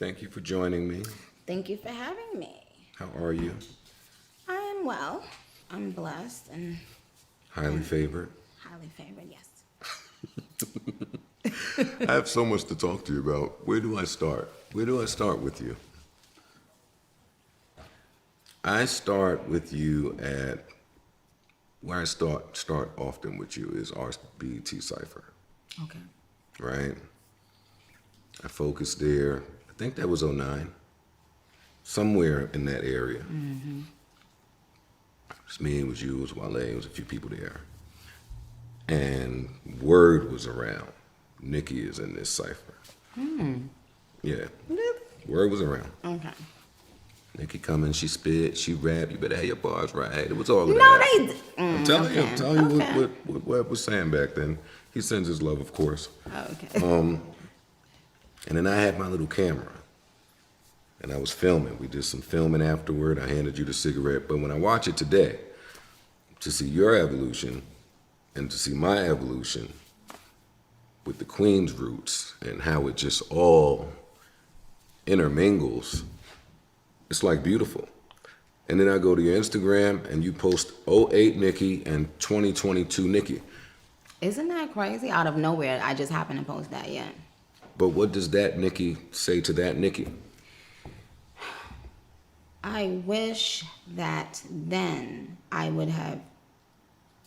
Thank you for joining me. Thank you for having me. How are you? I am well. I'm blessed and Highly favored. highly favored, yes. I have so much to talk to you about. Where do I start? Where do I start with you? I start with you at where I start often with you is our BET Cipher, Okay. right? I focused there. I think that was '09, somewhere in that area. It was me, it was you, it was Wale, it was a few people there. And word was around. Nicki is in this cipher. Yeah, Really? word was around. Okay. Nicki come in, she spit, she rap. You better have your bars right. It was all of No, that. they. I'm telling you, I'm telling you okay. what Webb was saying back then. He sends his love, of course. Okay. And then I had my little camera, and I was filming. We did some filming afterward. I handed you the cigarette. But when I watch it today, to see your evolution and to see my evolution with the Queen's roots and how it just all intermingles, it's like beautiful. And then I go to your Instagram and you post '08 Nicki and 2022 Nicki. Isn't that crazy? Out of nowhere, I just happened to post that, yeah. But what does that Nicki say to that Nicki? I wish that then I would have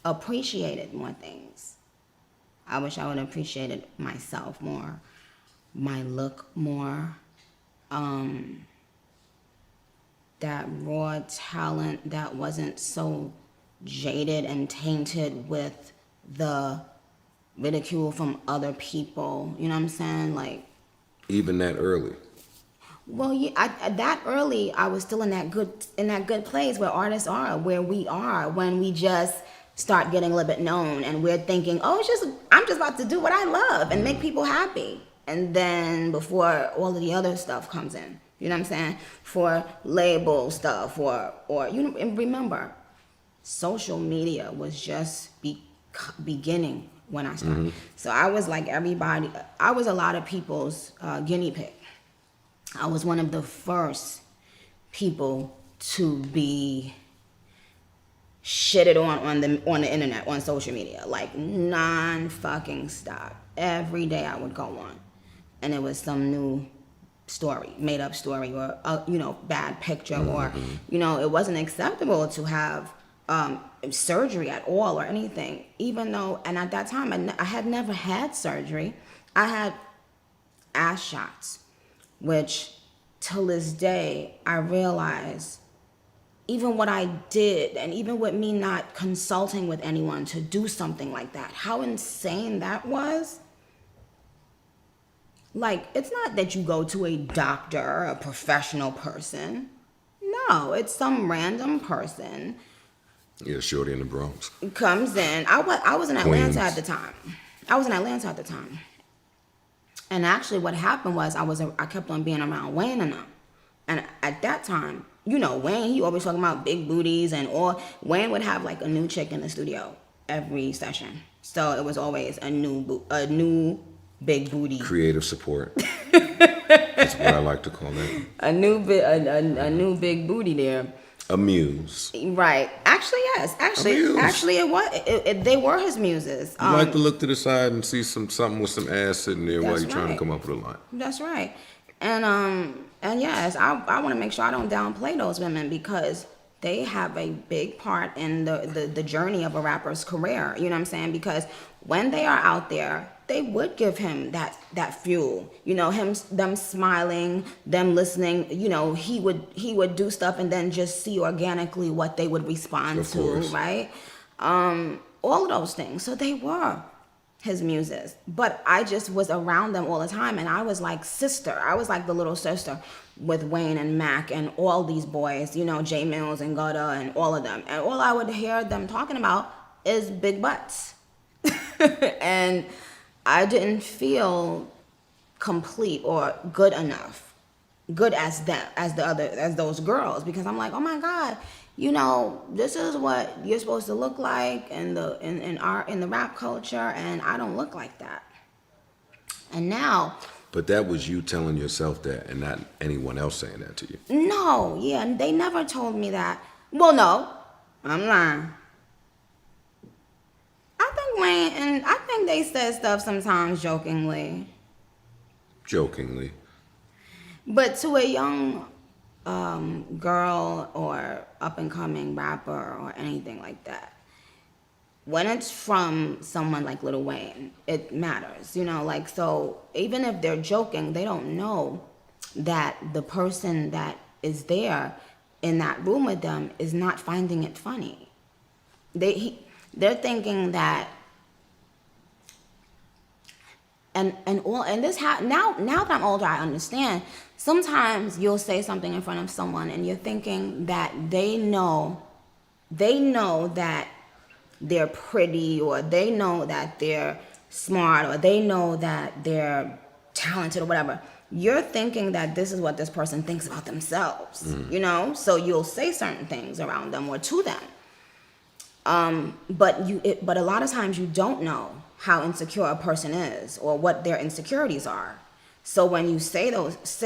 appreciated more things. I wish I would have appreciated myself more, my look more, that raw talent that wasn't so jaded and tainted with the ridicule from other people. You know what I'm saying? Like, Even that early. well, yeah, that early, I was still in that good place where artists are, where we are when we just start getting a little bit known, and we're thinking, oh, I'm just about to do what I love and make people happy, and then before all of the other stuff comes in, you know what I'm saying? For label stuff, or you know, and remember, social media was just beginning when I started, so I was like everybody. I was a lot of people's guinea pig. I was one of the first people to be shitted on the internet, on social media, like non-fucking stop. Every day I would go on, and it was some new story, made up story, or bad picture, or it wasn't acceptable to have surgery at all or anything. Even though, and at that time, I had never had surgery. I had ass shots, which till this day I realize, even what I did, and even with me not consulting with anyone to do something like that, how insane that was. Like, it's not that you go to a doctor, a professional person. No, it's some random person Yeah, shorty in the Bronx. comes in. I was in Atlanta Queens. at the time. And actually what happened was I kept on being around Wayne and them. And at that time, Wayne, he always talking about big booties, and all. Wayne would have like a new chick in the studio every session. So it was always a new big booty. Creative support. That's what I like to call that. A new big booty there. A muse. Right. Actually, yes. muse. Actually, it was. They were his muses. You like to look to the side and see something with some ass sitting there while That's you're trying to right. come up with a line. That's right. And yes, I want to make sure I don't downplay those women, because they have a big part in the journey of a rapper's career. You know what I'm saying? Because when they are out there, they would give him that fuel. Them smiling, them listening. He would do stuff and then just see organically what they would respond Of to, course. right? All of those things. So they were his muses, but I just was around them all the time, and I was like sister. I was like the little sister with Wayne and Mac and all these boys, J Mills and Gutta and all of them, and all I would hear them talking about is big butts. And I didn't feel complete or good enough, good as them, as those girls, because I'm like, oh my God, this is what you're supposed to look like in the rap culture, and I don't look like that. And now But that was you telling yourself that and not anyone else saying that to you. No, yeah, they never told me that. Well, no, I'm lying. I think Wayne, and I think they said stuff sometimes jokingly. Jokingly. But to a young girl or up and coming rapper or anything like that, when it's from someone like Lil Wayne, it matters, like, so even if they're joking, they don't know that the person that is there in that room with them is not finding it funny. They're thinking that, and this now that I'm older, I understand. Sometimes you'll say something in front of someone and you're thinking that they know that they're pretty, or they know that they're smart, or they know that they're talented or whatever. You're thinking that this is what this person thinks about themselves, so you'll say certain things around them or to them. But a lot of times you don't know how insecure a person is or what their insecurities are. So when you say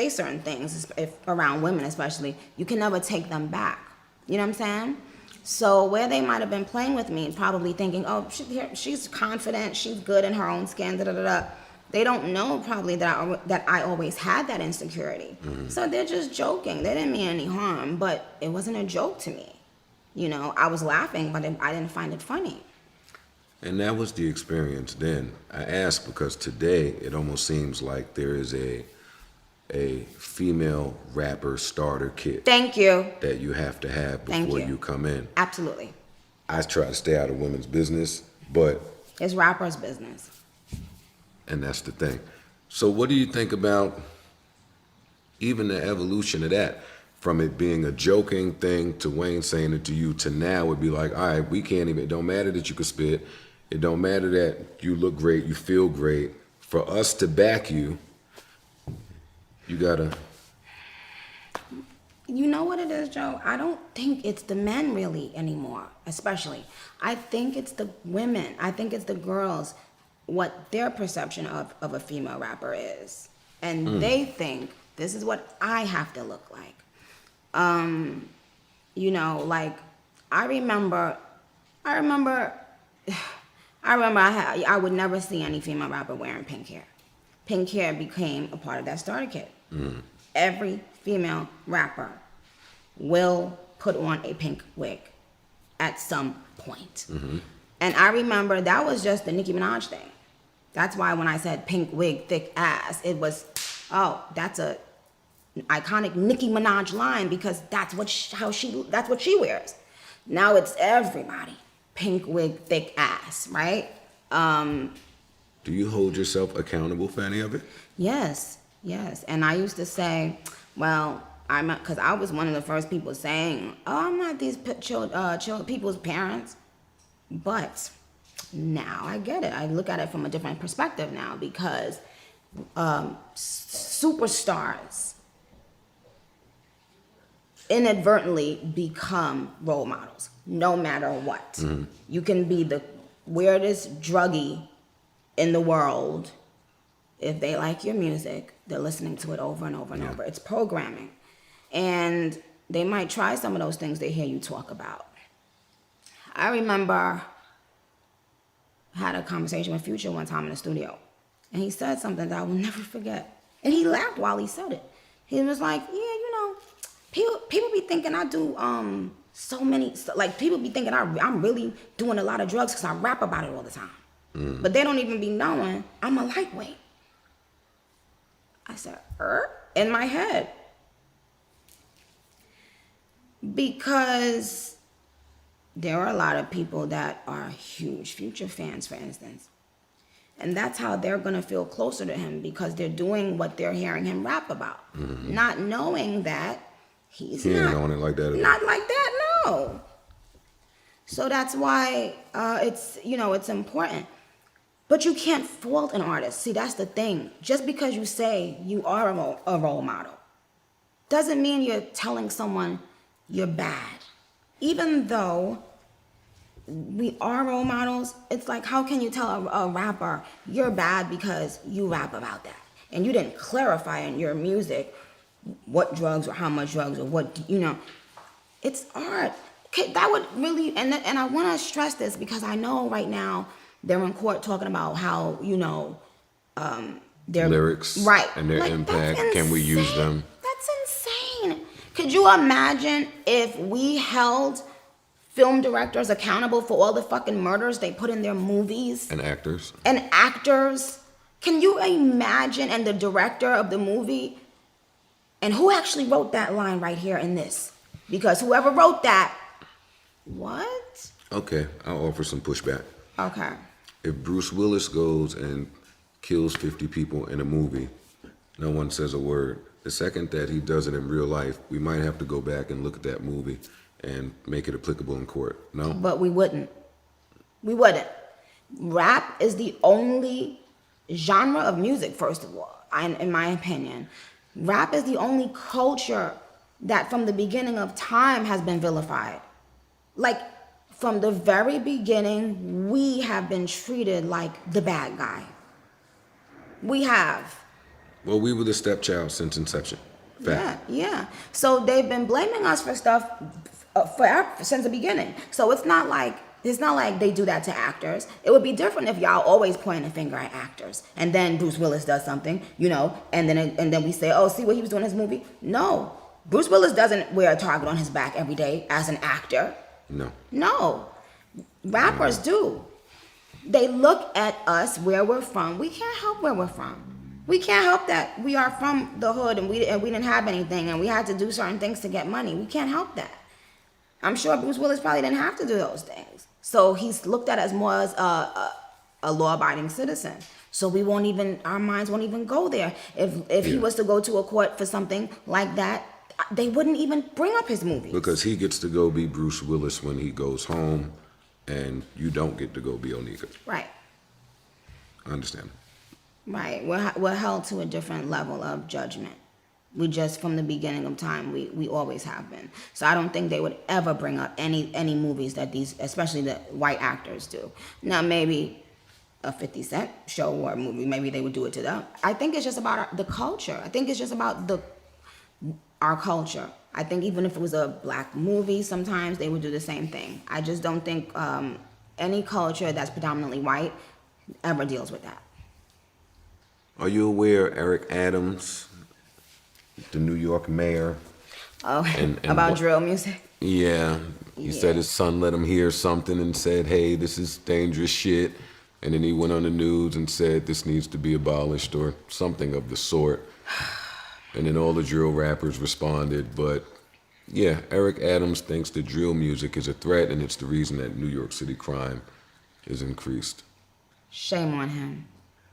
certain things, if around women especially, you can never take them back. You know what I'm saying? So where they might have been playing with me, probably thinking, oh, she's confident, she's good in her own skin, they don't know probably that I always had that insecurity. So they're just joking. They didn't mean any harm, but it wasn't a joke to me. I was laughing, but I didn't find it funny. And that was the experience then. I ask because today it almost seems like there is a female rapper starter kit. Thank you. That you have to have before you come in. Absolutely. I try to stay out of women's business, but it's rappers' business. And that's the thing. So what do you think about even the evolution of that? From it being a joking thing to Wayne saying it to you to now it'd be like, all right, we can't even, it don't matter that you can spit. It don't matter that you look great, you feel great. For us to back you, you gotta. You know what it is, Joe? I don't think it's the men really anymore, especially. I think it's the women. I think it's the girls, what their perception of a female rapper is. And they think this is what I have to look like. Like I remember I would never see any female rapper wearing pink hair. Pink hair became a part of that starter kit. Every female rapper will put on a pink wig at some point. And I remember that was just the Nicki Minaj thing. That's why when I said pink wig, thick ass, it was, oh, that's a iconic Nicki Minaj line because that's what she wears. Now it's everybody. Pink wig, thick ass, right? Do you hold yourself accountable for any of it? Yes. And I used to say, well, because I was one of the first people saying, oh, I'm not these people's parents. But now I get it. I look at it from a different perspective now because superstars inadvertently become role models, no matter what. You can be the weirdest druggie in the world. If they like your music, they're listening to it over and over and over. It's programming. And they might try some of those things they hear you talk about. I remember I had a conversation with Future one time in the studio. And he said something that I will never forget. And he laughed while he said it. He was like, yeah, people be thinking I do people be thinking I'm really doing a lot of drugs because I rap about it all the time. But they don't even be knowing I'm a lightweight. I said, in my head. Because there are a lot of people that are huge Future fans, for instance. And that's how they're going to feel closer to him because they're doing what they're hearing him rap about. Not knowing that he ain't on it like that. Not like that, no. So that's why it's important. But you can't fault an artist. See, that's the thing. Just because you say you are a role model doesn't mean you're telling someone you're bad. Even though we are role models, it's like, how can you tell a rapper you're bad because you rap about that? and you didn't clarify in your music what drugs or how much drugs or what, it's art. Okay, that would really, and I want to stress this because I know right now they're in court talking about how, their Lyrics, right, and their like, impact. Can we use them? That's insane. Could you imagine if we held film directors accountable for all the fucking murders they put in their movies? And actors. And actors? Can you imagine? And the director of the movie? And who actually wrote that line right here in this? Because whoever wrote that, what? Okay, I'll offer some pushback. Okay. If Bruce Willis goes and kills 50 people in a movie, no one says a word. The second that he does it in real life, we might have to go back and look at that movie and make it applicable in court. No? But we wouldn't. We wouldn't. Rap is the only genre of music, first of all, in my opinion. Rap is the only culture that from the beginning of time has been vilified. Like, from the very beginning, we have been treated like the bad guy. We have. Well, we were the stepchild since inception. Fact. Yeah. So they've been blaming us for stuff forever, since the beginning. So it's not like they do that to actors. It would be different if y'all always point a finger at actors, and then Bruce Willis does something, and then we say, oh, see what he was doing in his movie? No, Bruce Willis doesn't wear a target on his back every day as an actor. No, rappers do. They look at us where we're from. We can't help where we're from. We can't help that we are from the hood and we didn't have anything and we had to do certain things to get money. We can't help that. I'm sure Bruce Willis probably didn't have to do those things. So he's looked at as more as a law-abiding citizen. So our minds won't even go there. If he was to go to a court for something like that, they wouldn't even bring up his movies. Because he gets to go be Bruce Willis when he goes home, and you don't get to go be Onika. Right. I understand. Right. We're held to a different level of judgment. We just, from the beginning of time, we always have been. So I don't think they would ever bring up any movies that these, especially the white actors, do. Now, maybe a 50 Cent show or a movie, maybe they would do it to them. I think it's just about the culture. I think it's just about our culture. I think even if it was a black movie, sometimes they would do the same thing. I just don't think any culture that's predominantly white ever deals with that. Are you aware Eric Adams, the New York mayor? Oh, and about drill music? Yeah. He said his son let him hear something and said, hey, this is dangerous shit. And then he went on the news and said this needs to be abolished or something of the sort. And then all the drill rappers responded. But yeah, Eric Adams thinks that drill music is a threat and it's the reason that New York City crime is increased. Shame on him.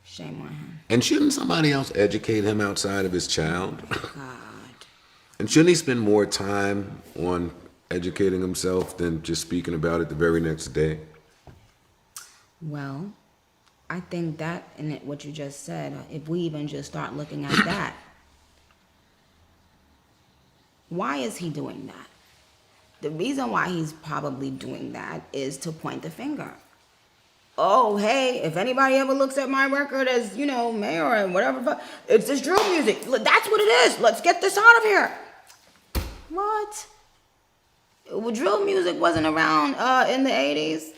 Shame on him. And shouldn't somebody else educate him outside of his child? God. And shouldn't he spend more time on educating himself than just speaking about it the very next day? Well, I think that, and what you just said, if we even just start looking at that, why is he doing that? The reason why he's probably doing that is to point the finger. Oh, hey, if anybody ever looks at my record as, mayor and whatever, it's this drill music. That's what it is. Let's get this out of here. What? Well, drill music wasn't around in the 80s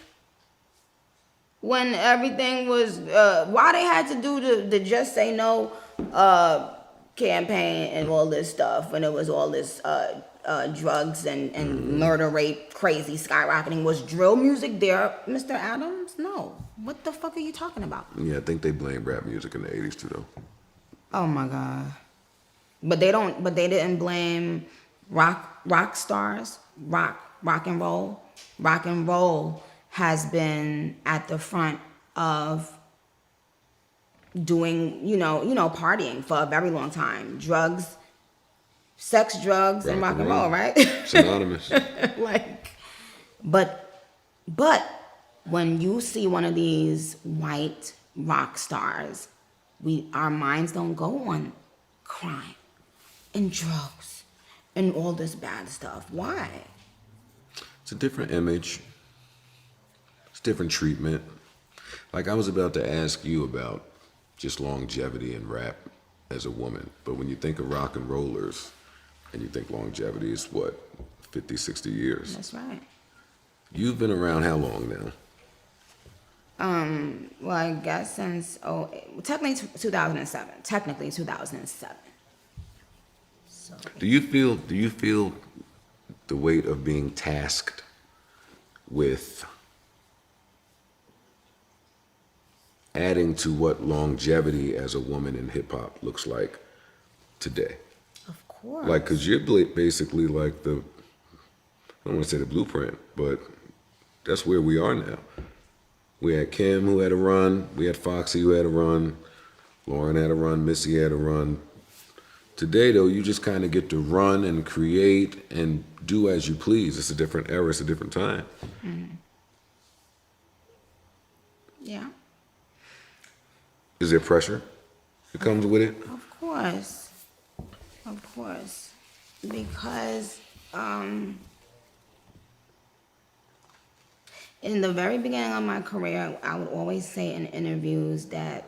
when everything was, why they had to do the Just Say No campaign and all this stuff when it was all this drugs and murder rate crazy skyrocketing. Was drill music there, Mr. Adams? No. What the fuck are you talking about? Yeah, I think they blame rap music in the 80s too, though. Oh my God. But they didn't blame rock stars, rock and roll. Rock and roll has been at the front of doing, partying for a very long time. Drugs, sex, drugs, and rock and roll, right? Synonymous. But when you see one of these white rock stars, our minds don't go on crime and drugs and all this bad stuff. Why? It's a different image. It's different treatment. Like I was about to ask you about just longevity in rap. as a woman. But when you think of rock and rollers and you think longevity is what, 50, 60 years? That's right. You've been around how long now? Well, I guess since technically 2007. Technically 2007. So Do you feel the weight of being tasked with adding to what longevity as a woman in hip hop looks like today? of course. Like, cause you're basically like I don't want to say the blueprint, but that's where we are now. We had Kim who had a run, we had Foxy who had a run, Lauren had a run, Missy had a run. Today though, you just kind of get to run and create and do as you please. It's a different era, it's a different time. Yeah. Is there pressure that comes with it? Of course. Of course. Because in the very beginning of my career, I would always say in interviews that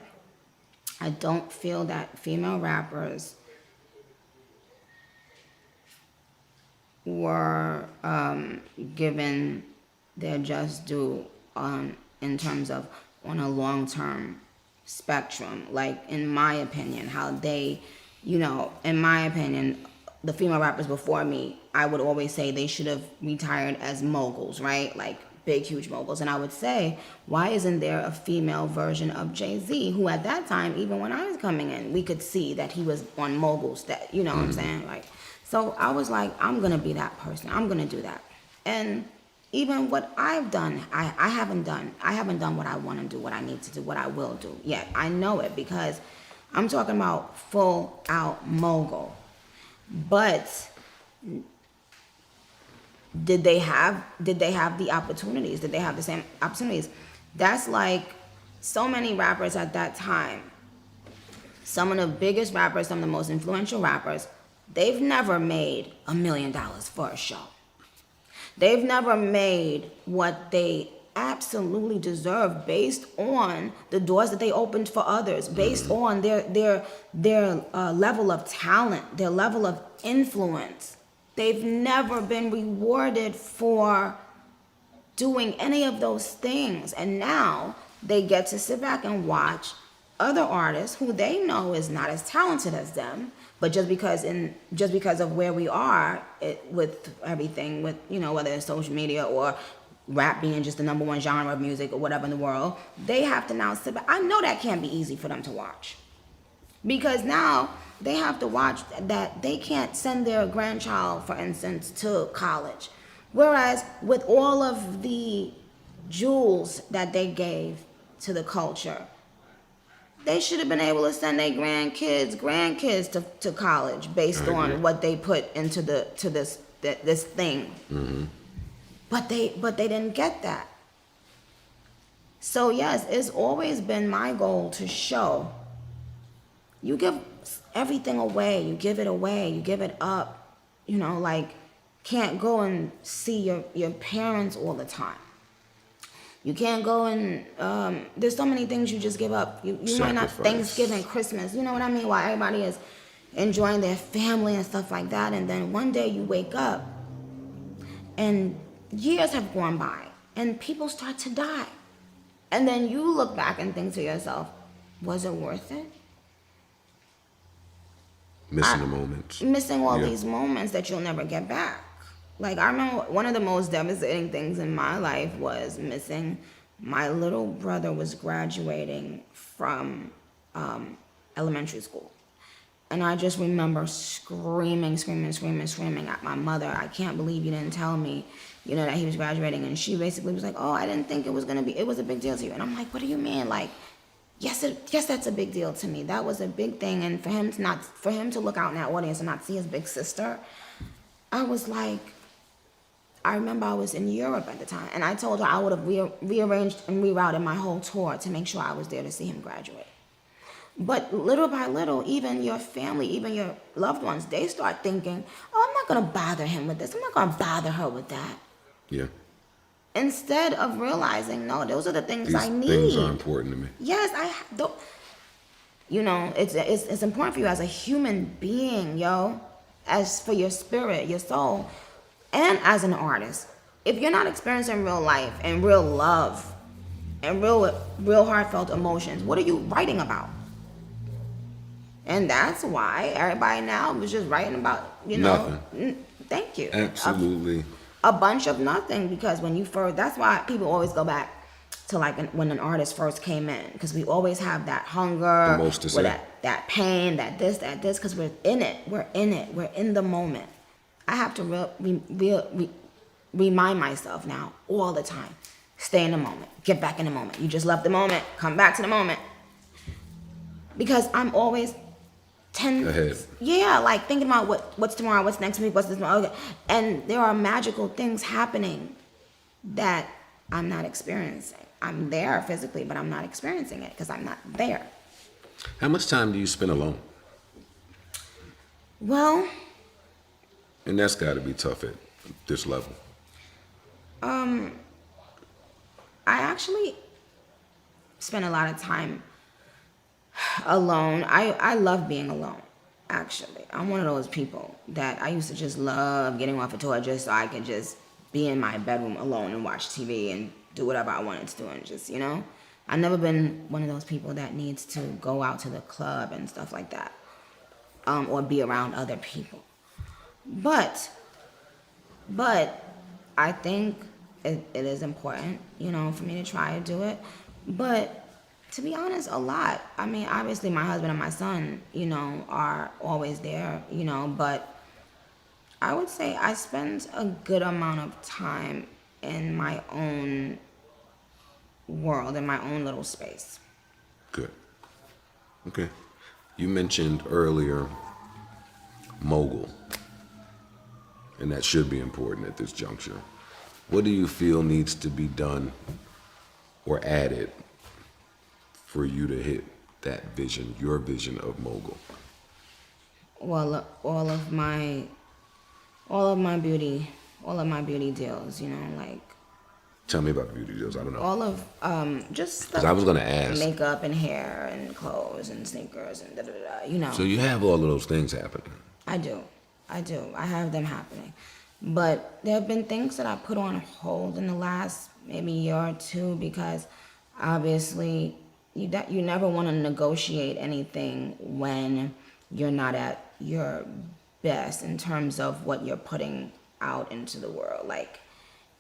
I don't feel that female rappers were given their just due in terms of on a long-term spectrum. Like, in my opinion, how they, in my opinion, the female rappers before me, I would always say they should have retired as moguls, right? Like big, huge moguls. And I would say, why isn't there a female version of Jay-Z, who at that time, even when I was coming in, we could see that he was on moguls, that, you know what I'm saying? Like, so I was like, I'm going to be that person. I'm going to do that. And even what I've done, I haven't done what I want to do, what I need to do, what I will do yet. I know it because I'm talking about full out mogul. But did they have the opportunities? Did they have the same opportunities? That's like so many rappers at that time. Some of the biggest rappers, some of the most influential rappers, they've never made $1 million for a show. They've never made what they absolutely deserve based on the doors that they opened for others, based on their level of talent, their level of influence. They've never been rewarded for doing any of those things. And now they get to sit back and watch other artists who they know is not as talented as them, but just because of where we are with everything, with whether it's social media or rap being just the number one genre of music or whatever in the world, they have to now sit back. I know that can't be easy for them to watch, because now they have to watch that they can't send their grandchild, for instance, to college, whereas with all of the jewels that they gave to the culture, they should have been able to send their grandkids to college based on what they put into this thing. Mm-hmm. But they didn't get that. So yes, it's always been my goal to show. You give everything away, you give it away, you give it up. Like, can't go and see your parents all the time. You can't go and there's so many things you just give up. You might not Thanksgiving, Christmas, you know what I mean? While everybody is enjoying their family and stuff like that, and then one day you wake up and years have gone by and people start to die. And then you look back and think to yourself, was it worth it? Missing the moments. Missing all these moments that you'll never get back. Like, I remember one of the most devastating things in my life was missing. My little brother was graduating from elementary school. And I just remember screaming at my mother, I can't believe you didn't tell me, that he was graduating. And she basically was like, oh, I didn't think it was a big deal to you. And I'm like, what do you mean? Like, yes, that's a big deal to me. That was a big thing. And for him to look out in that audience and not see his big sister, I was like, I remember I was in Europe at the time, and I told her I would have rearranged and rerouted my whole tour to make sure I was there to see him graduate. But little by little, even your family, even your loved ones, they start thinking, oh, I'm not going to bother him with this. I'm not going to bother her with that. Yeah. Instead of realizing, no, those are the things I need. These things are important to me. Yes, You know, it's important for you as a human being, yo, as for your spirit, your soul, and as an artist. If you're not experiencing real life and real love and real heartfelt emotions, what are you writing about? And that's why everybody now was just writing about, Nothing. thank you. Absolutely. A bunch of nothing, because when you first, that's why people always go back to like when an artist first came in, because we always have that hunger, The most to or say. that pain, that this, because we're in it, we're in the moment. I have to remind myself now all the time, stay in the moment, get back in the moment. You just left the moment, come back to the moment, because I'm always Ahead. yeah, like thinking about what's tomorrow, what's next week, what's this tomorrow. Okay. And there are magical things happening that I'm not experiencing. I'm there physically, but I'm not experiencing it because I'm not there. How much time do you spend alone? Well, And that's got to be tough at this level. I actually spend a lot of time alone. I love being alone, actually. I'm one of those people that I used to just love getting off a tour just so I could just be in my bedroom alone and watch TV and do whatever I wanted to do and just, I've never been one of those people that needs to go out to the club and stuff like that, or be around other people. But I think it is important, for me to try to do it. But to be honest, a lot. I mean, obviously my husband and my son, are always there, but I would say I spend a good amount of time in my own world, in my own little space. Good. Okay. You mentioned earlier mogul, and that should be important at this juncture. What do you feel needs to be done or added for you to hit that vision, your vision of mogul? Well, all of my beauty deals, like Tell me about the beauty deals. I don't know. all of just Because I was going to ask. makeup and hair and clothes and sneakers and So you have all of those things happening. I do. I have them happening. But there have been things that I put on hold in the last maybe year or two, because obviously you never want to negotiate anything when you're not at your best in terms of what you're putting out into the world. Like,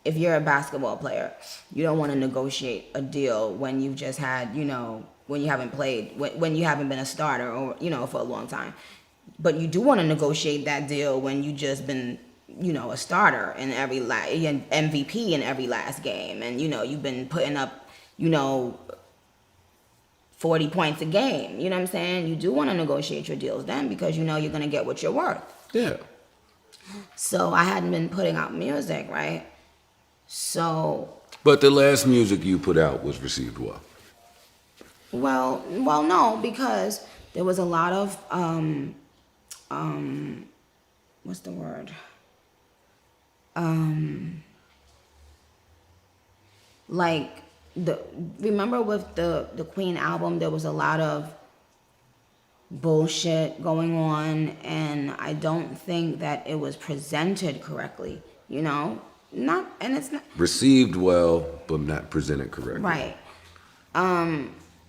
if you're a basketball player, you don't want to negotiate a deal when you've just had, when you haven't played, when you haven't been a starter or, for a long time. But you do want to negotiate that deal when you just been, a starter in every MVP in every last game. And, you've been putting up, 40 points a game. You know what I'm saying? You do want to negotiate your deals then, because you're going to get what you're worth. Yeah. So I hadn't been putting out music, right? So, But the last music you put out was received well. well, no, because there was a lot of, what's the word? Like, remember with the Queen album, there was a lot of bullshit going on, and I don't think that it was presented correctly, and it's not Received well, but not presented correctly. right.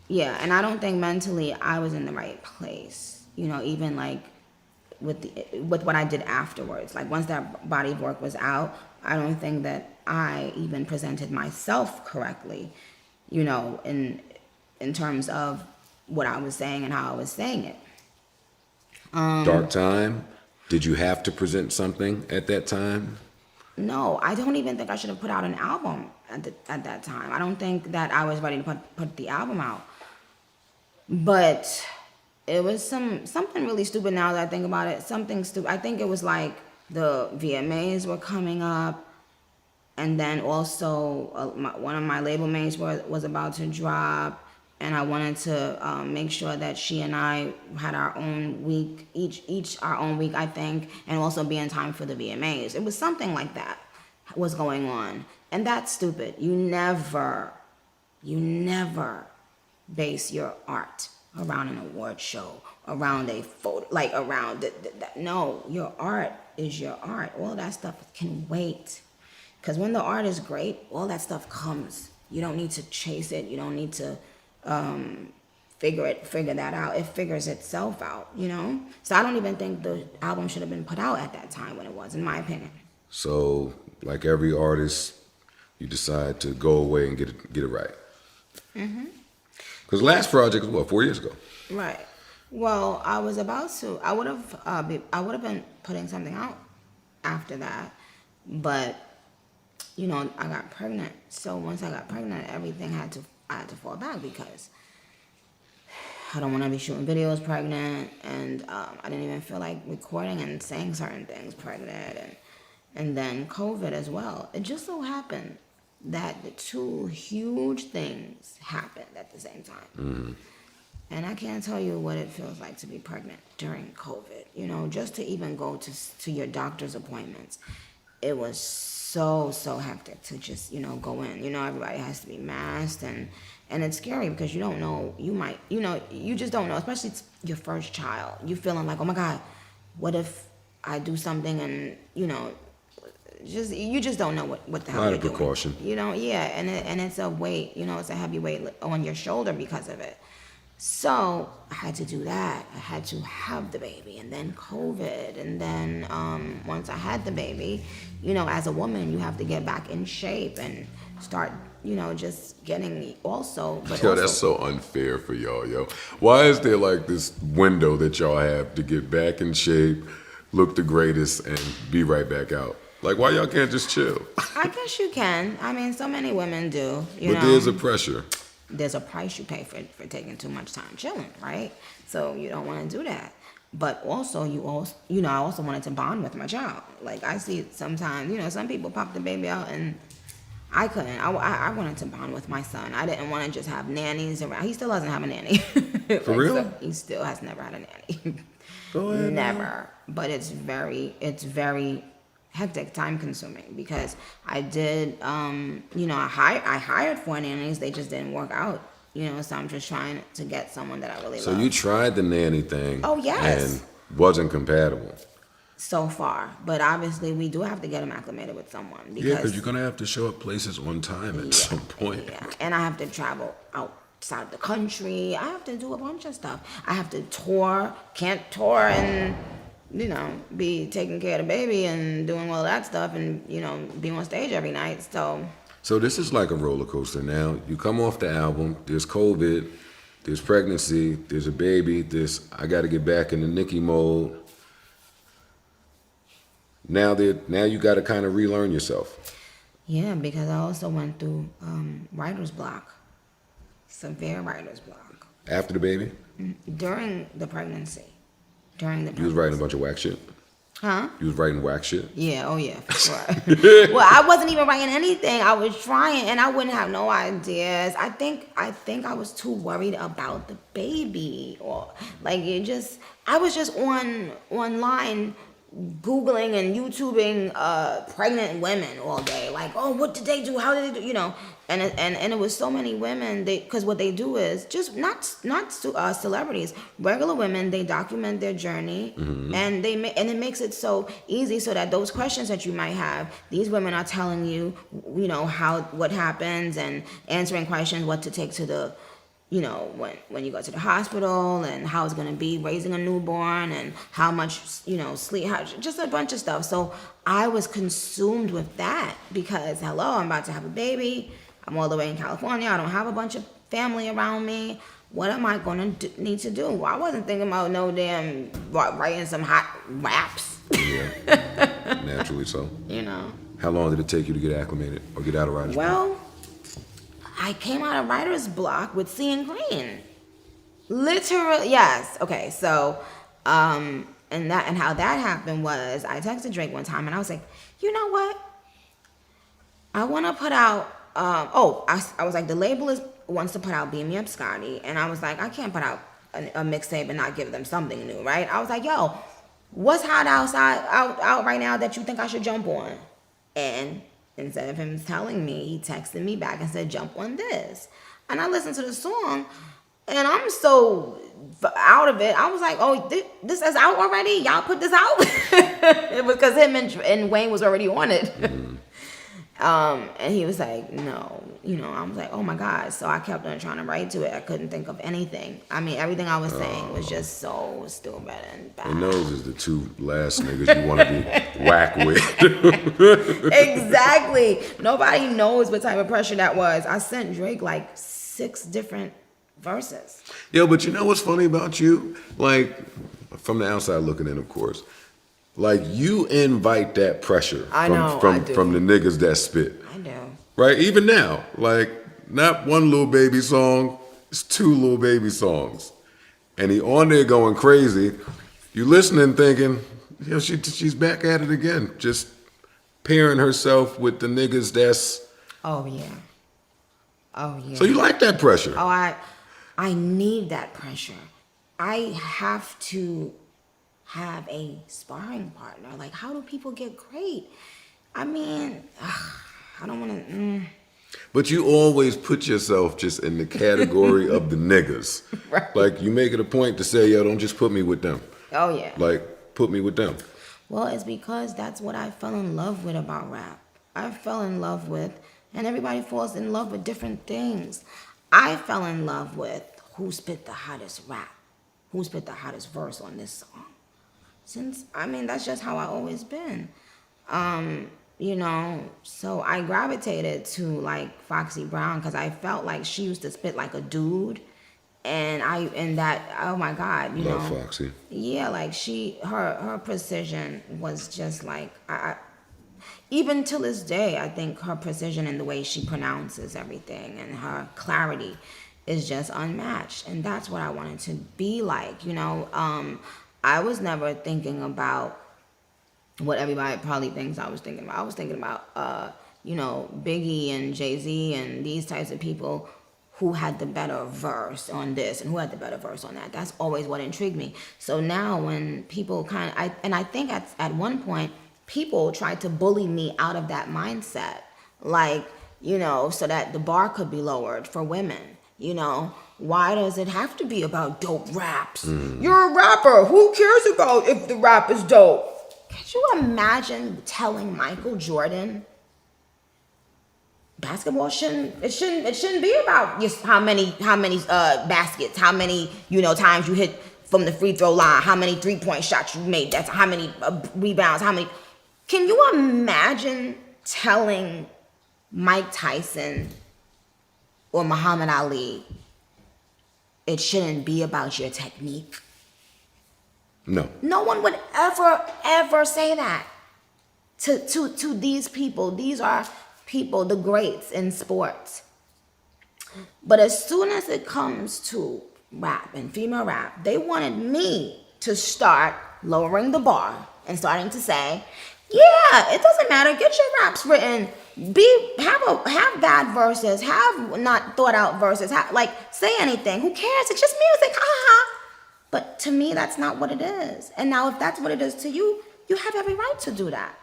Yeah, and I don't think mentally I was in the right place, even like with what I did afterwards. Like, once that body of work was out, I don't think that I even presented myself correctly, in terms of what I was saying and how I was saying it. Dark time. Did you have to present something at that time? No, I don't even think I should have put out an album at that time. I don't think that I was ready to put the album out. But it was something really stupid now that I think about it. Something stupid. I think it was like the VMAs were coming up, and then also one of my label mates was about to drop, and I wanted to make sure that she and I had our own week, each our own week, I think, and also be in time for the VMAs. It was something like that was going on, and that's stupid. You never base your art around an award show, around a photo, like around no, your art is your art. All that stuff can wait. Because when the art is great, all that stuff comes. You don't need to chase it. You don't need to figure that out. It figures itself out, you know? So I don't even think the album should have been put out at that time when it was, in my opinion. So, like every artist, you decide to go away and get it right. Because last project was what, 4 years ago? Right. Well, I was about to. I would have been putting something out after that, but you know, I got pregnant. So once I got pregnant, everything I had to fall back because I don't want to be shooting videos pregnant, and I didn't even feel like recording and saying certain things pregnant, and then COVID as well. It just so happened that the two huge things happened at the same time. And I can't tell you what it feels like to be pregnant during COVID. You know, just to even go to your doctor's appointments, it was so hectic to just, you know, go in. You know, everybody has to be masked, and it's scary because you don't know, you just don't know, especially it's your first child. You feeling like, oh my God, what if I do something and, you know, you just don't know what the hell you're doing. A lot of precaution. You know, yeah, and it's a weight, you know, it's a heavy weight on your shoulder because of it. So I had to do that. I had to have the baby, and then COVID, and then once I had the baby, you know, as a woman, you have to get back in shape and start, you know, just getting also. But Yo, that's so unfair for y'all, yo. Why is there like this window that y'all have to get back in shape, look the greatest, and be right back out? Like, why y'all can't just chill? I guess you can. I mean, so many women do. You But know, there's a pressure. there's a price you pay for taking too much time chilling, right? So you don't want to do that. But also, I also wanted to bond with my child. Like I see it sometimes, you know, some people pop the baby out and I couldn't. I wanted to bond with my son. I didn't want to just have nannies around. He still doesn't have a nanny. For real? So he still has never had a nanny. Go ahead. Never. But it's very hectic, time consuming because I did, you know, I hired 4 nannies. They just didn't work out, you know, so I'm just trying to get someone that I really love. So you tried the nanny thing. Oh, yes. And wasn't compatible. So far. But obviously we do have to get them acclimated with someone. Because, Yeah, because you're going to have to show up places on time at some point. Yeah, and I have to travel outside the country. I have to do a bunch of stuff. I have to tour. Can't tour and, you know, be taking care of the baby and doing all that stuff and, you know, be on stage every night. So this is like a roller coaster now. You come off the album, there's COVID, there's pregnancy, there's a baby, I got to get back in the Nicki mode. Now you got to kind of relearn yourself. yeah, because I also went through writer's block, severe writer's block. After the baby, During the pregnancy. you was writing a bunch of whack shit. Huh? You was writing whack shit. Yeah, oh yeah, for sure. Well, I wasn't even writing anything. I was trying, and I wouldn't have no ideas. I think I was too worried about the baby, or like I was just online Googling and YouTubing pregnant women all day. Like, oh, what did they do? How did they do? You know, and it was so many women. Because what they do is just not celebrities, regular women. They document their journey, and it makes it so easy so that those questions that you might have, these women are telling you, you know, what happens and answering questions, what to take to the, you know, when you go to the hospital and how it's going to be raising a newborn and how much, you know, sleep, just a bunch of stuff. So I was consumed with that because, hello, I'm about to have a baby. I'm all the way in California. I don't have a bunch of family around me. What am I going to need to do? Well, I wasn't thinking about no damn writing some hot raps. Yeah, naturally so. You know. How long did it take you to get acclimated or get out of writer's block? Well, I came out of writer's block with seeing green. Literally, yes. Okay, so, and how that happened was I texted Drake one time and I was like, you know what? I want to put out, I was like, the label wants to put out Beam Me Up Scotty. And I was like, I can't put out a mixtape and not give them something new, right? I was like, yo, what's hot out right now that you think I should jump on? And instead of him telling me, he texted me back and said, jump on this. And I listened to the song, And I'm so out of it. I was like, oh, this is out already? Y'all put this out? It was because him and Wayne was already on it. And he was like, no, I was like, oh my God. So I kept on trying to write to it. I couldn't think of anything. I mean, everything I was saying was just so stupid and bad. And those is the two last niggas you want to be whack with. Exactly. Nobody knows what type of pressure that was. I sent Drake like 6 different verses. Yo, but you know what's funny about you? Like, from the outside looking in, of course. Like, you invite that pressure I from, know, from, I do. from the niggas that spit. I know. Right? Even now. Like, not one Lil Baby song, it's 2 Lil Baby songs. And he on there going crazy. You listening thinking, she's back at it again. Just pairing herself with the niggas that's... Oh, yeah. Oh, yeah. So you like that pressure? Oh, I need that pressure. I have to have a sparring partner. Like, how do people get great? I mean, I don't want to. But you always put yourself just in the category of the niggas. Right. Like, you make it a point to say, yo, don't just put me with them. Oh, yeah. Like, put me with them. Well, it's because that's what I fell in love with about rap. I fell in love with, and everybody falls in love with different things. I fell in love with who spit the hottest rap, who spit the hottest verse on this song. That's just how I always been. So I gravitated to like Foxy Brown because I felt like she used to spit like a dude. Oh my God, Love Foxy. Yeah, like her precision was just like, even till this day, I think her precision in the way she pronounces everything and her clarity is just unmatched. And that's what I wanted to be like, I was never thinking about what everybody probably thinks I was thinking about. I was thinking about, Biggie and Jay-Z and these types of people who had the better verse on this and who had the better verse on that. That's always what intrigued me. So now when people I think at one point, people tried to bully me out of that mindset. Like, so that the bar could be lowered for women, Why does it have to be about dope raps? You're a rapper. Who cares about if the rap is dope? Could you imagine telling Michael Jordan basketball shouldn't be about just how many baskets, how many times you hit from the free throw line, how many 3-point shots you made, that's how many rebounds, how many. Can you imagine telling Mike Tyson or Muhammad Ali it shouldn't be about your technique? No. No one would ever say that to these people. These are people, the greats in sports. But as soon as it comes to rap and female rap, they wanted me to start lowering the bar and starting to say, yeah, it doesn't matter. Get your raps written. Have bad verses. Have not thought out verses. Say anything. Who cares? It's just music. Ha ha ha. But to me, that's not what it is. And now, if that's what it is to you, you have every right to do that.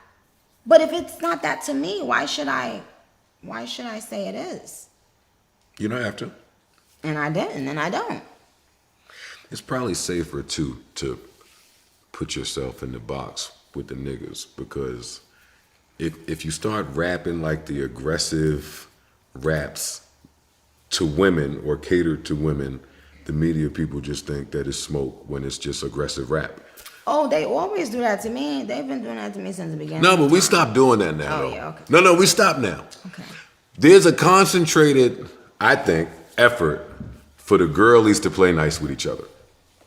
But if it's not that to me, why should I say it is? You don't have to. And I didn't, and I don't. It's probably safer to put yourself in the box with the niggas, because if you start rapping like the aggressive raps to women or catered to women, the media people just think that it's smoke when it's just aggressive rap. Oh, they always do that to me. They've been doing that to me since the beginning. No, but we stopped doing that now. Oh, though. yeah, okay. No, we stopped now. Okay. There's a concentrated, I think, effort for the girlies to play nice with each other.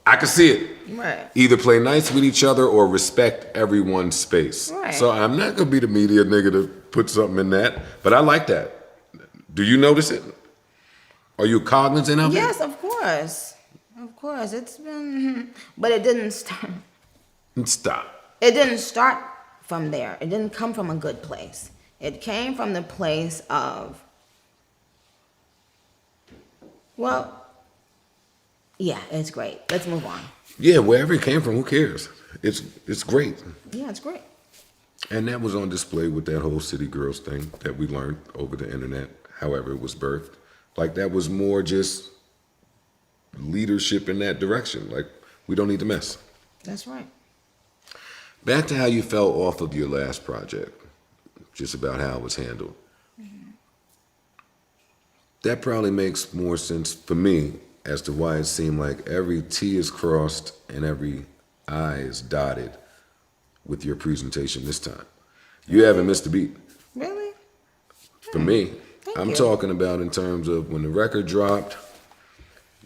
I can see it. Right. Either play nice with each other or respect everyone's space. Right. So I'm not gonna be the media nigga to put something in that, but I like that. Do you notice it? Are you cognizant of it? Yes, of course. Of course. It's been, but it didn't start. Stop. It didn't start from there. It didn't come from a good place. It came from the place of, well, yeah, it's great. Let's move on. Yeah, wherever it came from, who cares? It's great. Yeah, it's great. And that was on display with that whole City Girls thing that we learned over the internet, however it was birthed. Like, that was more just leadership in that direction. Like, we don't need to mess. That's right. Back to how you felt off of your last project, just about how it was handled. That probably makes more sense for me as to why it seemed like every T is crossed and every I is dotted with your presentation this time. You haven't missed a beat. Really? For me, Thank I'm you. talking about in terms of when the record dropped,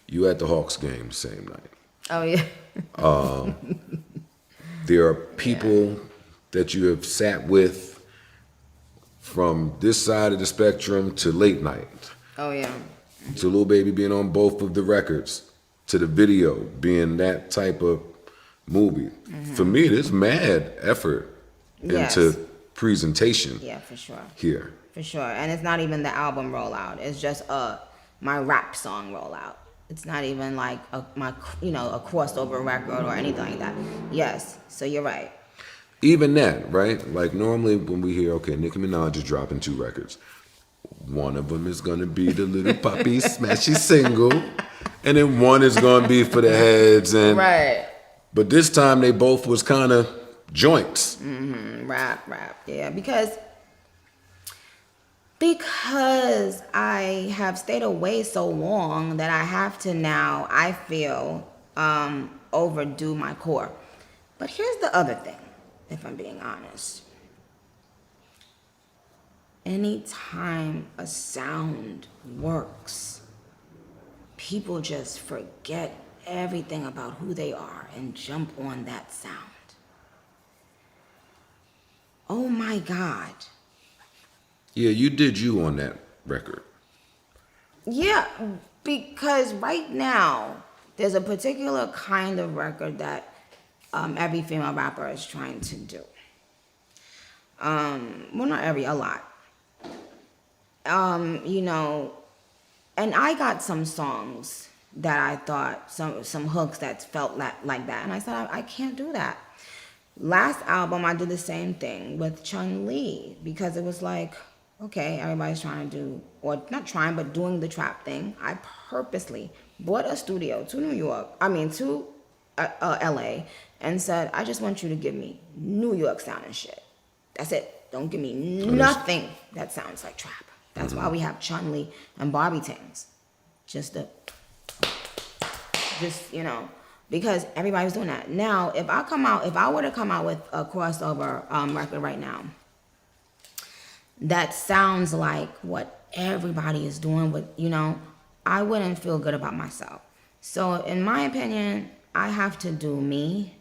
you at the Hawks game the same night. Oh yeah. There are people that you have sat with from this side of the spectrum to late night, Oh yeah. to Lil Baby being on both of the records, to the video being that type of movie. For me, there's mad effort Yes. into presentation Yeah, for sure. here. For sure. And it's not even the album rollout. It's just my rap song rollout. It's not even like a crossover record or anything like that. Yes. So you're right. Even that, right? Like normally when we hear, okay, Nicki Minaj is dropping 2 records. One of them is going to be the Little Puppy Smashy single. And then one is going to be for the heads. And Right. But this time they both was kind of joints. Rap. Yeah, because I have stayed away so long that I have to now, I feel, overdo my core. But here's the other thing, if I'm being honest. Anytime a sound works, people just forget everything about who they are and jump on that sound. Oh my God. Yeah, you did you on that record. Yeah, because right now, there's a particular kind of record that every female rapper is trying to do. Well, not every, a lot. And I got some songs that I thought, some hooks that felt like that. And I said, I can't do that. Last album, I did the same thing with Chun-Li because it was like, okay, everybody's trying to do, or not trying, but doing the trap thing. I purposely bought a studio to to LA, and said, I just want you to give me New York sounding shit. That's it. Don't give me nothing that sounds like trap. That's why we have Chun-Li and Barbie Tings. Because everybody's doing that. Now, if I were to come out with a crossover record right now, that sounds like what everybody is doing with, I wouldn't feel good about myself. So in my opinion, I have to do me.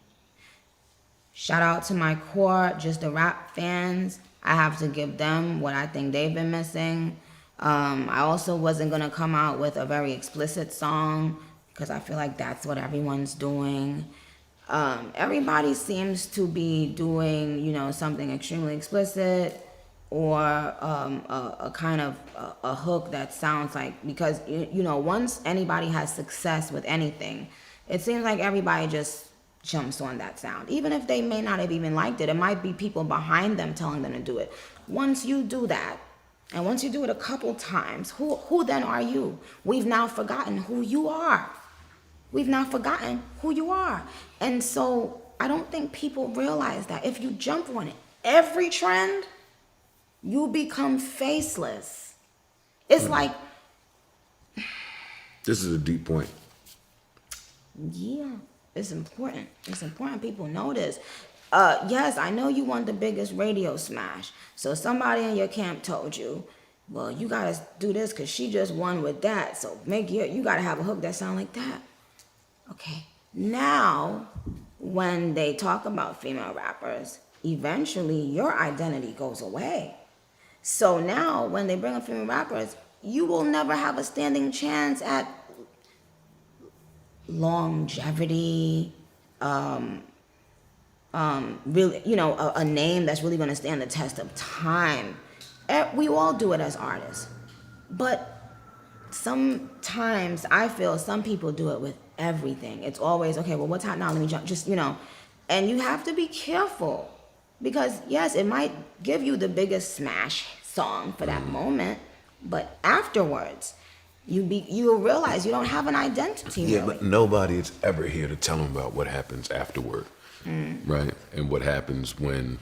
Shout out to my core, just the rap fans. I have to give them what I think they've been missing. I also wasn't going to come out with a very explicit song because I feel like that's what everyone's doing. Everybody seems to be doing, something extremely explicit or a kind of a hook that sounds like, because, once anybody has success with anything, it seems like everybody just jumps on that sound. Even if they may not have even liked it, it might be people behind them telling them to do it. Once you do that, and once you do it a couple times, who then are you? We've now forgotten who you are. And so I don't think people realize that if you jump on it, every trend, you become faceless. It's like... This is a deep point. Yeah, it's important. It's important people know this. Yes, I know you want the biggest radio smash. So somebody in your camp told you, well, you gotta do this because she just won with that. So you gotta have a hook that sound like that. Okay. Now, when they talk about female rappers, eventually your identity goes away. So now, when they bring up female rappers, you will never have a standing chance at longevity, really, a name that's really going to stand the test of time. We all do it as artists, but sometimes I feel some people do it with everything. It's always, okay, well, what's hot now? Let me jump, and you have to be careful because yes, it might give you the biggest smash song for that moment, but afterwards, you'll realize you don't have an identity. Yeah, really. but nobody's ever here to tell them about what happens afterward, right? And what happens when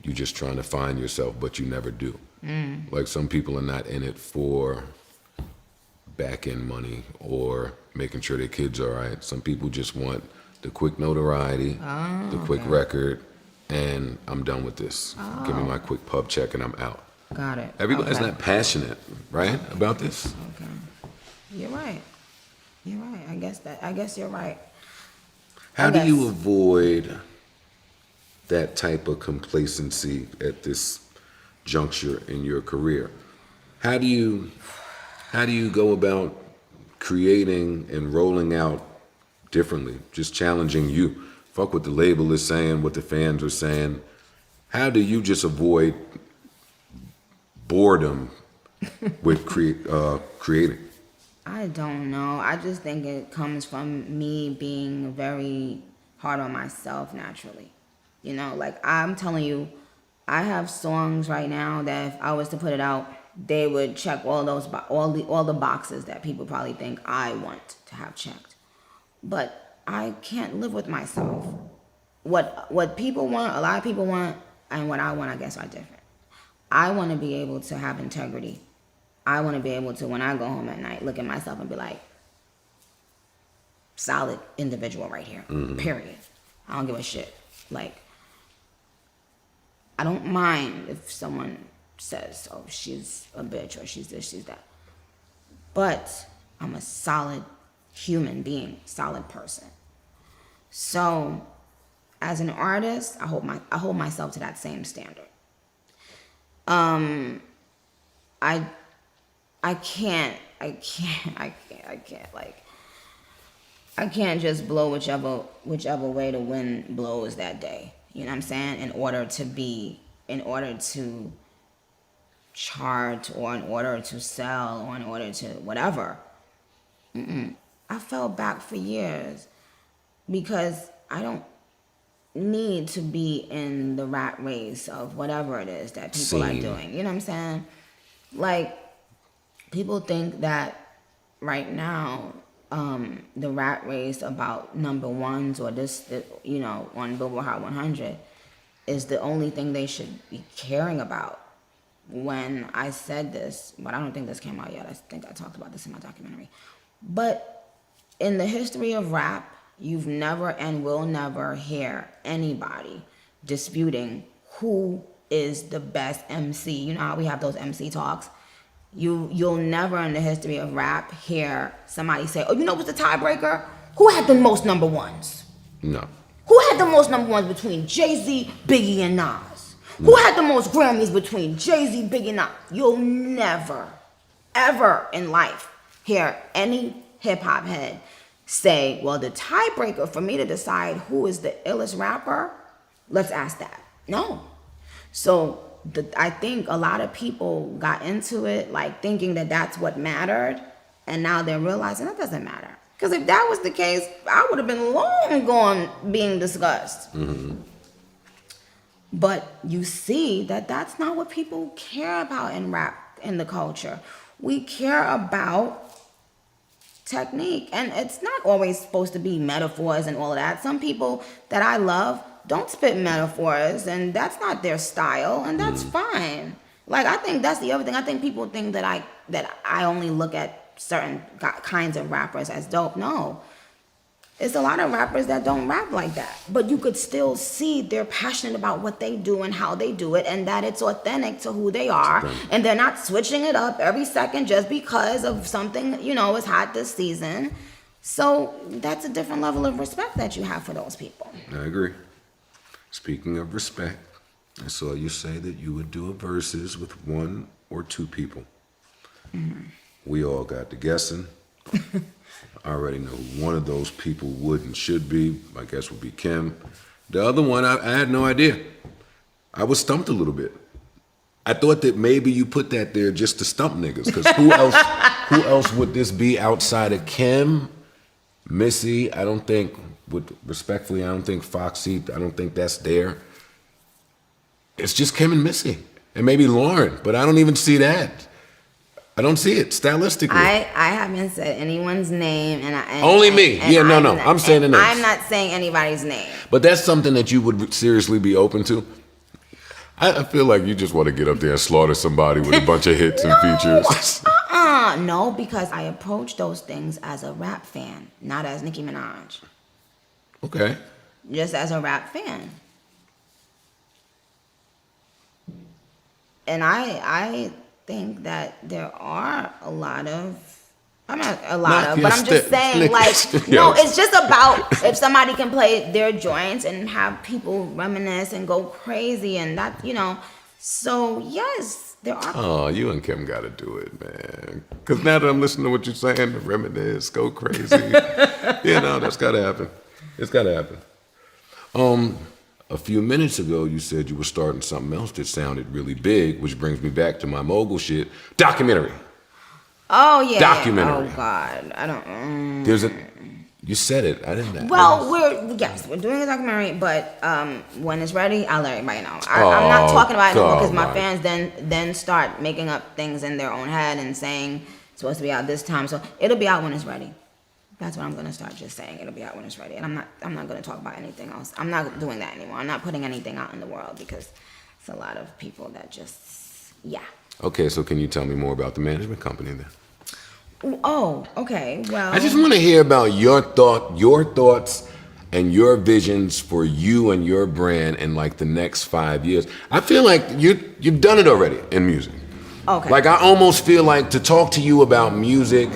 you're just trying to find yourself, but you never do. Like some people are not in it for back end money or making sure their kids are all right. Some people just want the quick notoriety, the quick record, and I'm done with this. Give me my quick pub check and I'm out. Got it. Everybody's Okay. not passionate, right, about this. Okay. You're right. You're right. I guess you're right. How do guess. you avoid that type of complacency at this juncture in your career? How do you go about creating and rolling out differently, just challenging you? Fuck what the label is saying, what the fans are saying. How do you just avoid boredom with creating? I don't know. I just think it comes from me being very hard on myself naturally. You know, like I'm telling you, I have songs right now that if I was to put it out, they would check all the boxes that people probably think I want to have checked. But I can't live with myself. What people want, a lot of people want, and what I want, I guess, are different. I want to be able to have integrity. I want to be able to, when I go home at night, look at myself and be like, solid individual right here, period. I don't give a shit. Like, I don't mind if someone says, oh, she's a bitch or she's this, she's that. But I'm a solid human being, solid person. So, as an artist, I hold myself to that same standard. I can't just blow whichever way the wind blows that day. You know what I'm saying? In order to chart or in order to sell or in order to whatever. I fell back for years because I don't need to be in the rat race of whatever it is that people are doing. You know what I'm saying? Like, people think that right now, the rat race about number ones or this, you know, on Billboard Hot 100 is the only thing they should be caring about. When I said this, but I don't think this came out yet. I think I talked about this in my documentary. But in the history of rap, you've never and will never hear anybody disputing who is the best MC. You know how we have those MC talks? You'll never in the history of rap hear somebody say, oh, you know what's the tiebreaker? Who had the most number ones? No. Who had the most number ones between Jay-Z, Biggie, and Nas? Who had the most Grammys between Jay-Z, Biggie, and Nas? You'll never, ever in life hear any hip-hop head say, well, the tiebreaker for me to decide who is the illest rapper, let's ask that. No. So I think a lot of people got into it like thinking that that's what mattered, and now they're realizing that doesn't matter. Because if that was the case, I would have been long gone being discussed. But you see that that's not what people care about in rap, in the culture. We care about technique, and it's not always supposed to be metaphors and all of that. Some people that I love don't spit metaphors, and that's not their style, and that's fine. Like, I think that's the other thing. I think people think that I only look at certain kinds of rappers as dope. No. It's a lot of rappers that don't rap like that. But you could still see they're passionate about what they do and how they do it, and that it's authentic to who they are. And they're not switching it up every second just because of something, you know, is hot this season. So that's a different level of respect that you have for those people. I agree. Speaking of respect, I saw you say that you would do a verses with one or two people. We all got to guessing. I already know who one of those people would and should be. My guess would be Kim. The other one, I had no idea. I was stumped a little bit. I thought that maybe you put that there just to stump niggas, because who else would this be outside of Kim, Missy? I don't think, respectfully, I don't think Foxy, I don't think that's there. It's just Kim and Missy, and maybe Lauren, but I don't even see that. I don't see it stylistically. I haven't said anyone's name, Only me. Yeah, no, I'm saying the names. I'm not saying anybody's name. But that's something that you would seriously be open to. I feel like you just want to get up there and slaughter somebody with a bunch of hits and features. No, because I approach those things as a rap fan, not as Nicki Minaj. Okay. Just as a rap fan. And I think that there are a lot of, I'm not a lot Knock of, your but I'm just stick. saying, like, Yo. no, it's just about if somebody can play their joints and have people reminisce and go crazy and that, you know. So, yes, there are. Oh, you and Kim got to do it, man. Because now that I'm listening to what you're saying, the reminisce, go crazy. You know, that's got to happen. It's got to happen. A few minutes ago, you said you were starting something else that sounded really big, which brings me back to my mogul shit. Documentary. Oh, yeah. Documentary. Oh, God. I don't. There's a. You said it. I didn't. Well, we're doing a documentary, but when it's ready, I'll let everybody know. I'm not talking about it anymore because my fans then start making up things in their own head and saying it's supposed to be out this time. So it'll be out when it's ready. That's what I'm gonna start just saying. It'll be out when it's ready, and I'm not gonna talk about anything else. I'm not doing that anymore. I'm not putting anything out in the world because it's a lot of people that just Okay, so can you tell me more about the management company then? Oh, okay. Well, I just want to hear about your thoughts, and your visions for you and your brand in like the next 5 years. I feel like you've done it already in music. Okay. Like I almost feel like to talk to you about music,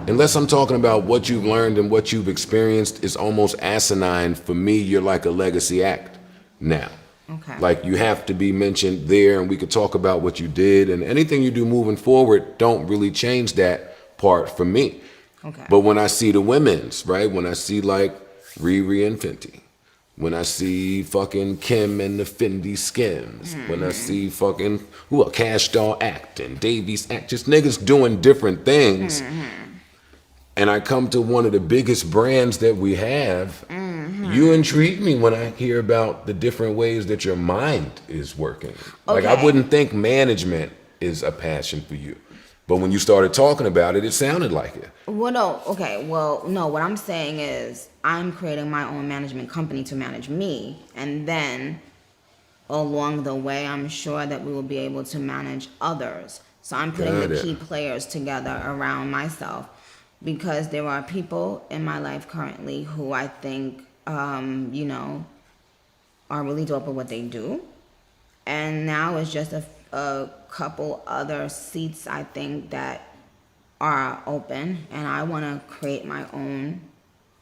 unless I'm talking about what you've learned and what you've experienced, is almost asinine. For me, you're like a legacy act now. Okay. Like you have to be mentioned there, and we could talk about what you did, and anything you do moving forward don't really change that part for me. Okay. But when I see the women's, right? When I see like Riri and Fenty, when I see fucking Kim and the Fendi Skims, when I see fucking Cash Doll acting, Davies act, just niggas doing different things. And I come to one of the biggest brands that we have, you intrigue me when I hear about the different ways that your mind is working. Like I wouldn't think management is a passion for you. But when you started talking about it, it sounded like it. Well, no. Okay. Well, no. What I'm saying is I'm creating my own management company to manage me. And then along the way, I'm sure that we will be able to manage others. So I'm putting the key players together around myself because there are people in my life currently who I think, are really dope at what they do. And now it's just a couple other seats I think that are open, and I want to create my own.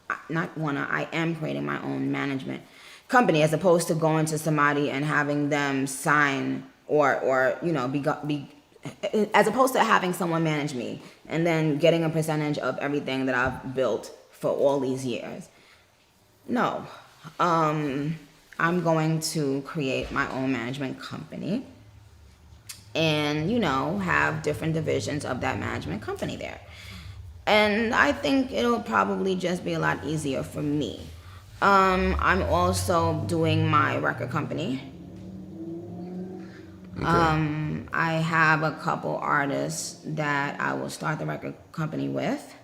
I am creating my own management company as opposed to going to somebody and having them sign or be as opposed to having someone manage me and then getting a percentage of everything that I've built for all these years. No, I'm going to create my own management company and, have different divisions of that management company there. And I think it'll probably just be a lot easier for me. I'm also doing my record company. Okay. I have a couple artists that I will start the record company with,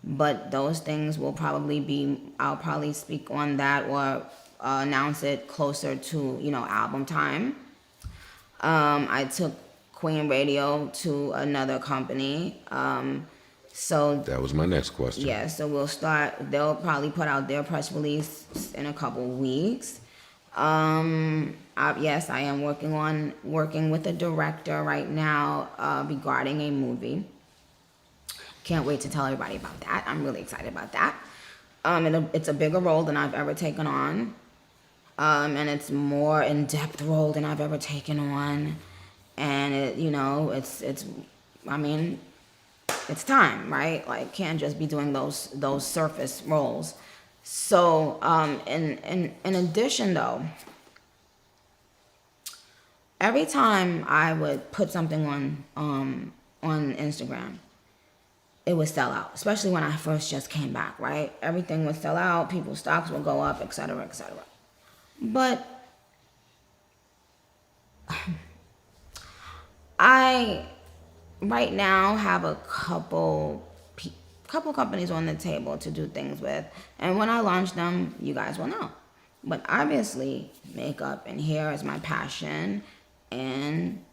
but those things will I'll probably speak on that or announce it closer to, album time. I took Queen Radio to another company. So that was my next question. Yeah, so they'll probably put out their press release in a couple weeks. Yes, I am working with a director right now regarding a movie. Can't wait to tell everybody about that. I'm really excited about that. It's a bigger role than I've ever taken on. And it's more in-depth role than I've ever taken on. And it's time, right? Like, can't just be doing those surface roles. So, in addition though, every time I would put something on Instagram, it would sell out, especially when I first just came back, right? Everything would sell out, people's stocks would go up, et cetera, et cetera. But I right now have a couple companies on the table to do things with, and when I launch them, you guys will know. But obviously, makeup and hair is my passion, and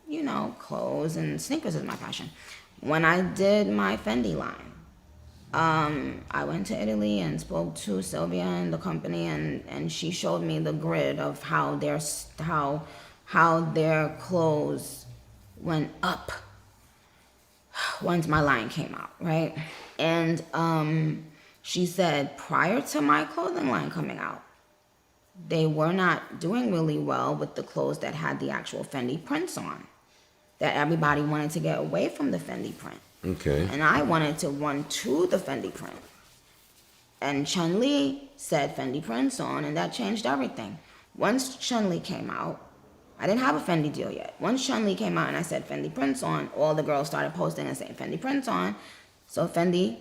clothes and sneakers is my passion. When I did my Fendi line, I went to Italy and spoke to Sylvia and the company, and she showed me the grid of how their clothes went up once my line came out, right? And she said prior to my clothing line coming out, they were not doing really well with the clothes that had the actual Fendi prints on. That everybody wanted to get away from the Fendi print. Okay. And I wanted to run to the Fendi print. And Chun-Li said Fendi prints on, and that changed everything. Once Chun-Li came out, I didn't have a Fendi deal yet. Once Chun-Li came out and I said Fendi prints on, all the girls started posting and saying Fendi prints on. So Fendi,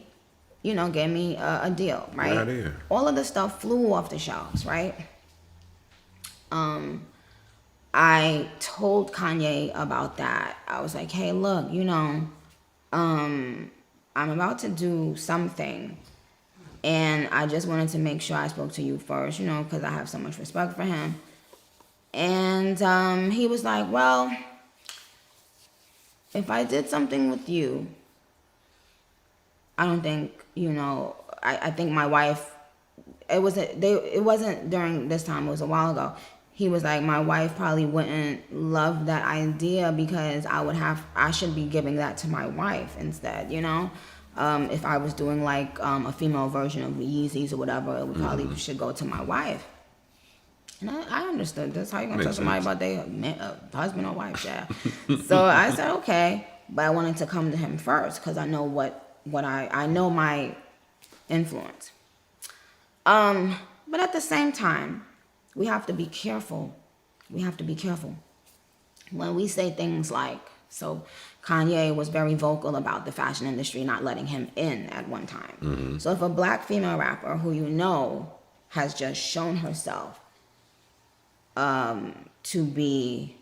gave me a deal, right? Right here. All of the stuff flew off the shelves, right? I told Kanye about that. I was like, hey, look, I'm about to do something. And I just wanted to make sure I spoke to you first, because I have so much respect for him. And he was like, well, if I did something with you, I don't think, I think my wife, it wasn't during this time, it was a while ago. He was like, my wife probably wouldn't love that idea because I should be giving that to my wife instead, if I was doing like a female version of the Yeezys or whatever, it would probably should go to my wife. And I understood. That's how you gonna tell somebody about their husband or wife, yeah. So I said, okay, but I wanted to come to him first because I know I know my influence. But at the same time, we have to be careful. When we say things like, so Kanye was very vocal about the fashion industry not letting him in at one time. Mm-hmm. So if a black female rapper who has just shown herself to be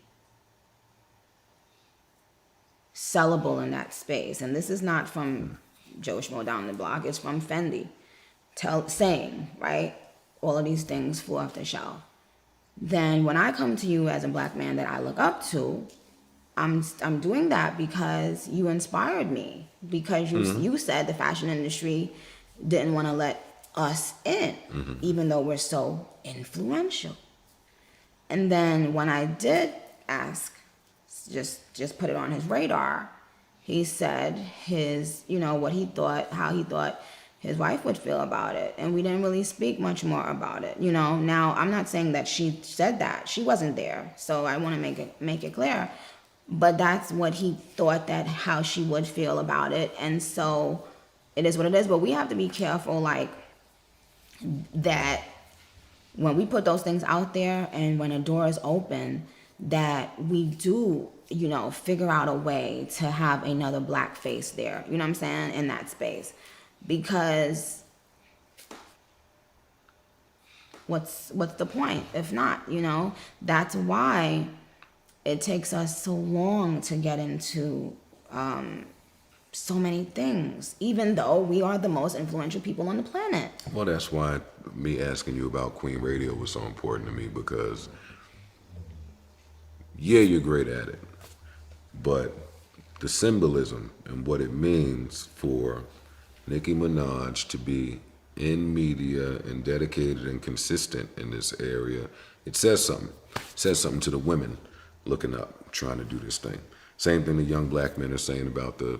sellable in that space, and this is not from Joe Schmo down the block, it's from Fendi, saying, right, all of these things flew off the shelf. Then when I come to you as a black man that I look up to, I'm doing that because you inspired me, because you said the fashion industry didn't want to let us in, even though we're so influential. And then when I did ask, just put it on his radar, he said how he thought his wife would feel about it. And we didn't really speak much more about it. Now I'm not saying that she said that. She wasn't there. So I want to make it clear. But that's what he thought, that how she would feel about it. And so it is what it is. But we have to be careful, like, that when we put those things out there and when a door is open, that we do, figure out a way to have another black face there, you know what I'm saying, in that space. Because what's the point if not, That's why it takes us so long to get into so many things, even though we are the most influential people on the planet. Well, that's why me asking you about Queen Radio was so important to me, because yeah, you're great at it, but the symbolism and what it means for Nicki Minaj to be in media and dedicated and consistent in this area, it says something. It says something to the women looking up, trying to do this thing. Same thing the young black men are saying about the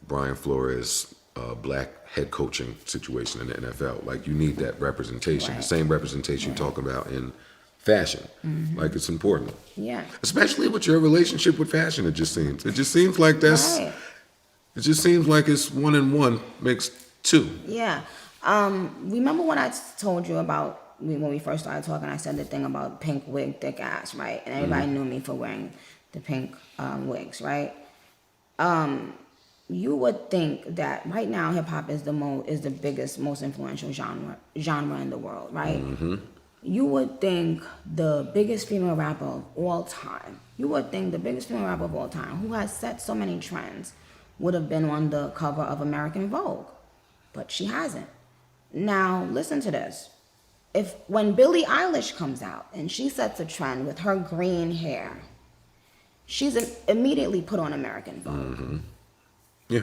Brian Flores black head coaching situation in the NFL. Like, you need that representation, Right. the same representation you're talking about in fashion. Like, it's important. Yeah. Especially with your relationship with fashion, it just seems like that's... Right. It just seems like it's 1 and 1 makes 2. Yeah. Remember when I told you about when we first started talking, I said the thing about pink wig, thick ass, right? And everybody knew me for wearing the pink wigs, right? You would think that right now hip hop is the biggest, most influential genre in the world, right? Mm-hmm. You would think the biggest female rapper of all time, who has set so many trends, would have been on the cover of American Vogue, but she hasn't. Now, listen to this. When Billie Eilish comes out and she sets a trend with her green hair, she's immediately put on American Vogue. Mm-hmm. Yeah.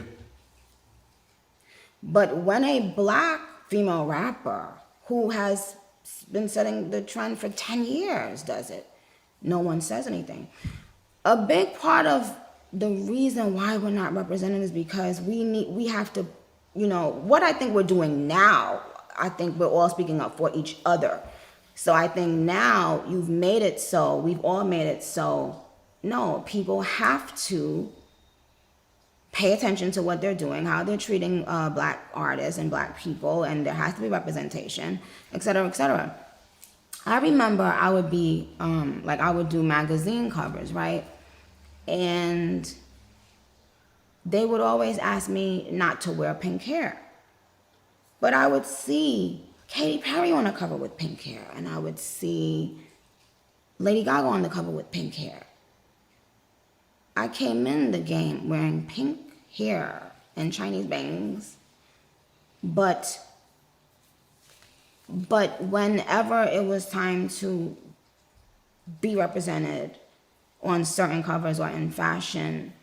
But when a black female rapper who has been setting the trend for 10 years does it, no one says anything. A big part of the reason why we're not represented is because we have to, what I think we're doing now, I think we're all speaking up for each other. So I think now you've made it so, we've all made it so, no, people have to pay attention to what they're doing, how they're treating black artists and black people, and there has to be representation, et cetera, et cetera. I remember I would be, I would do magazine covers, right? And they would always ask me not to wear pink hair. But I would see Katy Perry on the cover with pink hair, and I would see Lady Gaga on the cover with pink hair. I came in the game wearing pink hair and Chinese bangs, but whenever it was time to be represented on certain covers or in fashion,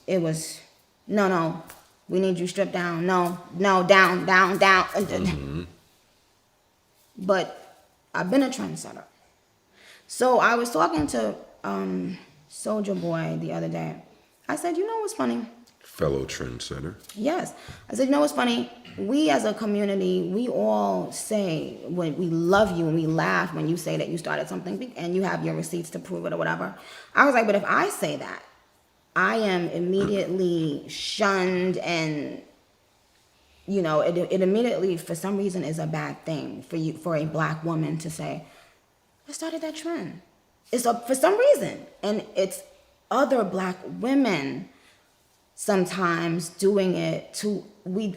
it was, no, we need you stripped down, no, down. Mm-hmm. But I've been a trendsetter. So I was talking to Soulja Boy the other day. I said, you know what's funny? Fellow trendsetter. Yes. I said, you know what's funny? We as a community, we all say when we love you and we laugh when you say that you started something and you have your receipts to prove it or whatever. I was like, but if I say that, I am immediately shunned and, it immediately, for some reason, is a bad thing for a black woman to say, I started that trend. For some reason. And it's other black women sometimes doing it to, we,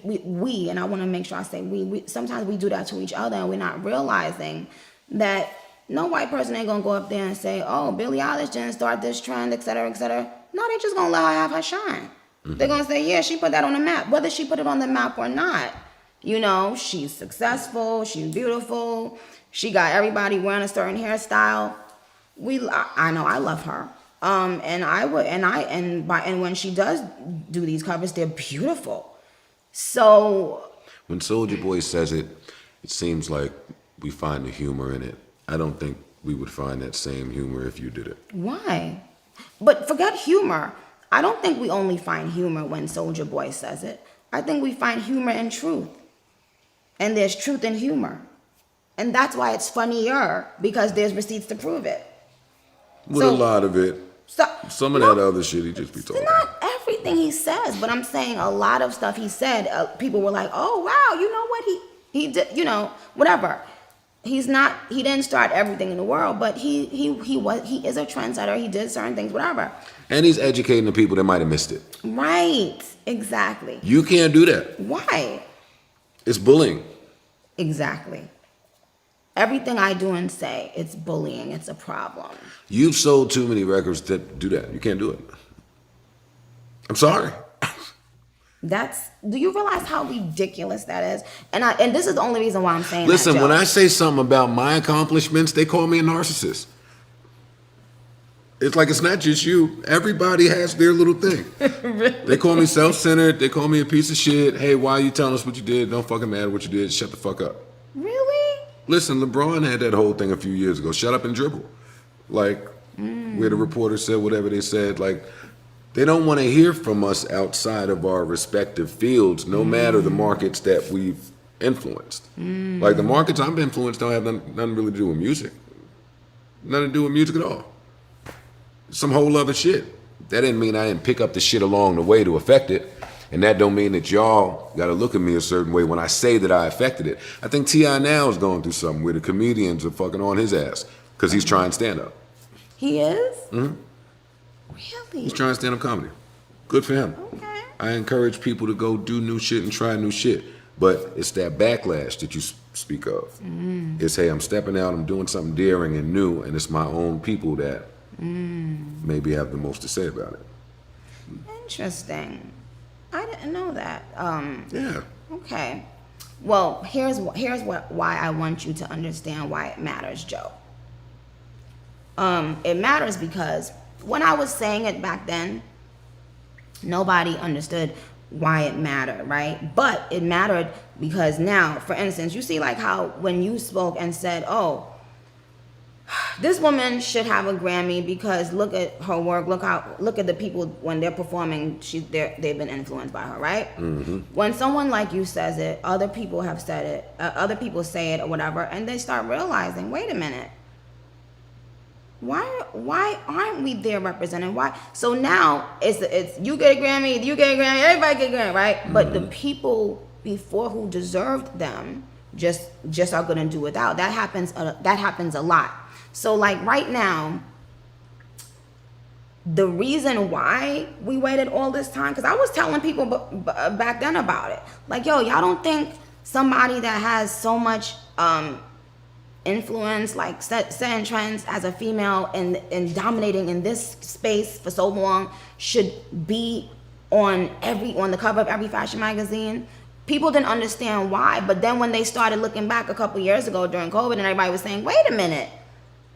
and I want to make sure I say we, sometimes we do that to each other and we're not realizing that no white person ain't going to go up there and say, oh, Billie Eilish didn't start this trend, et cetera, et cetera. No, they just going to let her have her shine. Mm-hmm. They're going to say, yeah, she put that on the map. Whether she put it on the map or not, she's successful, she's beautiful, she got everybody wearing a certain hairstyle. I know I love her. And when she does do these covers, they're beautiful. So when Soulja Boy says it, it seems like we find the humor in it. I don't think we would find that same humor if you did it. Why? But forget humor. I don't think we only find humor when Soulja Boy says it. I think we find humor in truth. And there's truth in humor. And that's why it's funnier, because there's receipts to prove it. With a lot of it. Some of that other shit he just be talking. Not everything he says, but I'm saying a lot of stuff he said, people were like, oh, wow, you know what he did, whatever. He didn't start everything in the world, but he is a trendsetter. He did certain things, whatever. And he's educating the people that might have missed it. Right, exactly. You can't do that. Why? It's bullying. Exactly. Everything I do and say, it's bullying. It's a problem. You've sold too many records that do that. You can't do it. I'm sorry. Do you realize how ridiculous that is? And this is the only reason why I'm saying Listen, that, Joe. when I say something about my accomplishments, they call me a narcissist. It's like, it's not just you. Everybody has their little thing. Really? They call me self-centered. They call me a piece of shit. Hey, why are you telling us what you did? Don't fucking matter what you did. Shut the fuck up. Really? Listen, LeBron had that whole thing a few years ago. Shut up and dribble. Like, where the reporter said whatever they said. Like, they don't want to hear from us outside of our respective fields, no matter the markets that we've influenced. Like, the markets I've influenced don't have nothing really to do with music. Nothing to do with music at all. Some whole other shit. That didn't mean I didn't pick up the shit along the way to affect it. And that don't mean that y'all got to look at me a certain way when I say that I affected it. I think T.I. now is going through something where the comedians are fucking on his ass because he's trying stand-up. He is? Mm-hmm. Really? He's trying stand-up comedy. Good for him. Okay. I encourage people to go do new shit and try new shit. But it's that backlash that you speak of. It's, hey, I'm stepping out, I'm doing something daring and new, and it's my own people that maybe have the most to say about it. Interesting. I didn't know that. Yeah. Okay. Well, why I want you to understand why it matters, Joe. It matters because when I was saying it back then, nobody understood why it mattered, right? But it mattered because now, for instance, you see like how when you spoke and said, oh, this woman should have a Grammy because look at her work, look at the people when they're performing, they've been influenced by her, right? Mm-hmm. When someone like you says it, other people have said it, other people say it or whatever, and they start realizing, wait a minute, why aren't we there represented? Why? So now it's you get a Grammy, everybody get a Grammy, right? Mm-hmm. But the people before who deserved them just are gonna do without. That happens a lot. So like right now, the reason why we waited all this time, because I was telling people back then about it, like, yo, y'all don't think somebody that has so much influence, like setting trends as a female and dominating in this space for so long should be on the cover of every fashion magazine? People didn't understand why, but then when they started looking back a couple years ago during COVID and everybody was saying, wait a minute,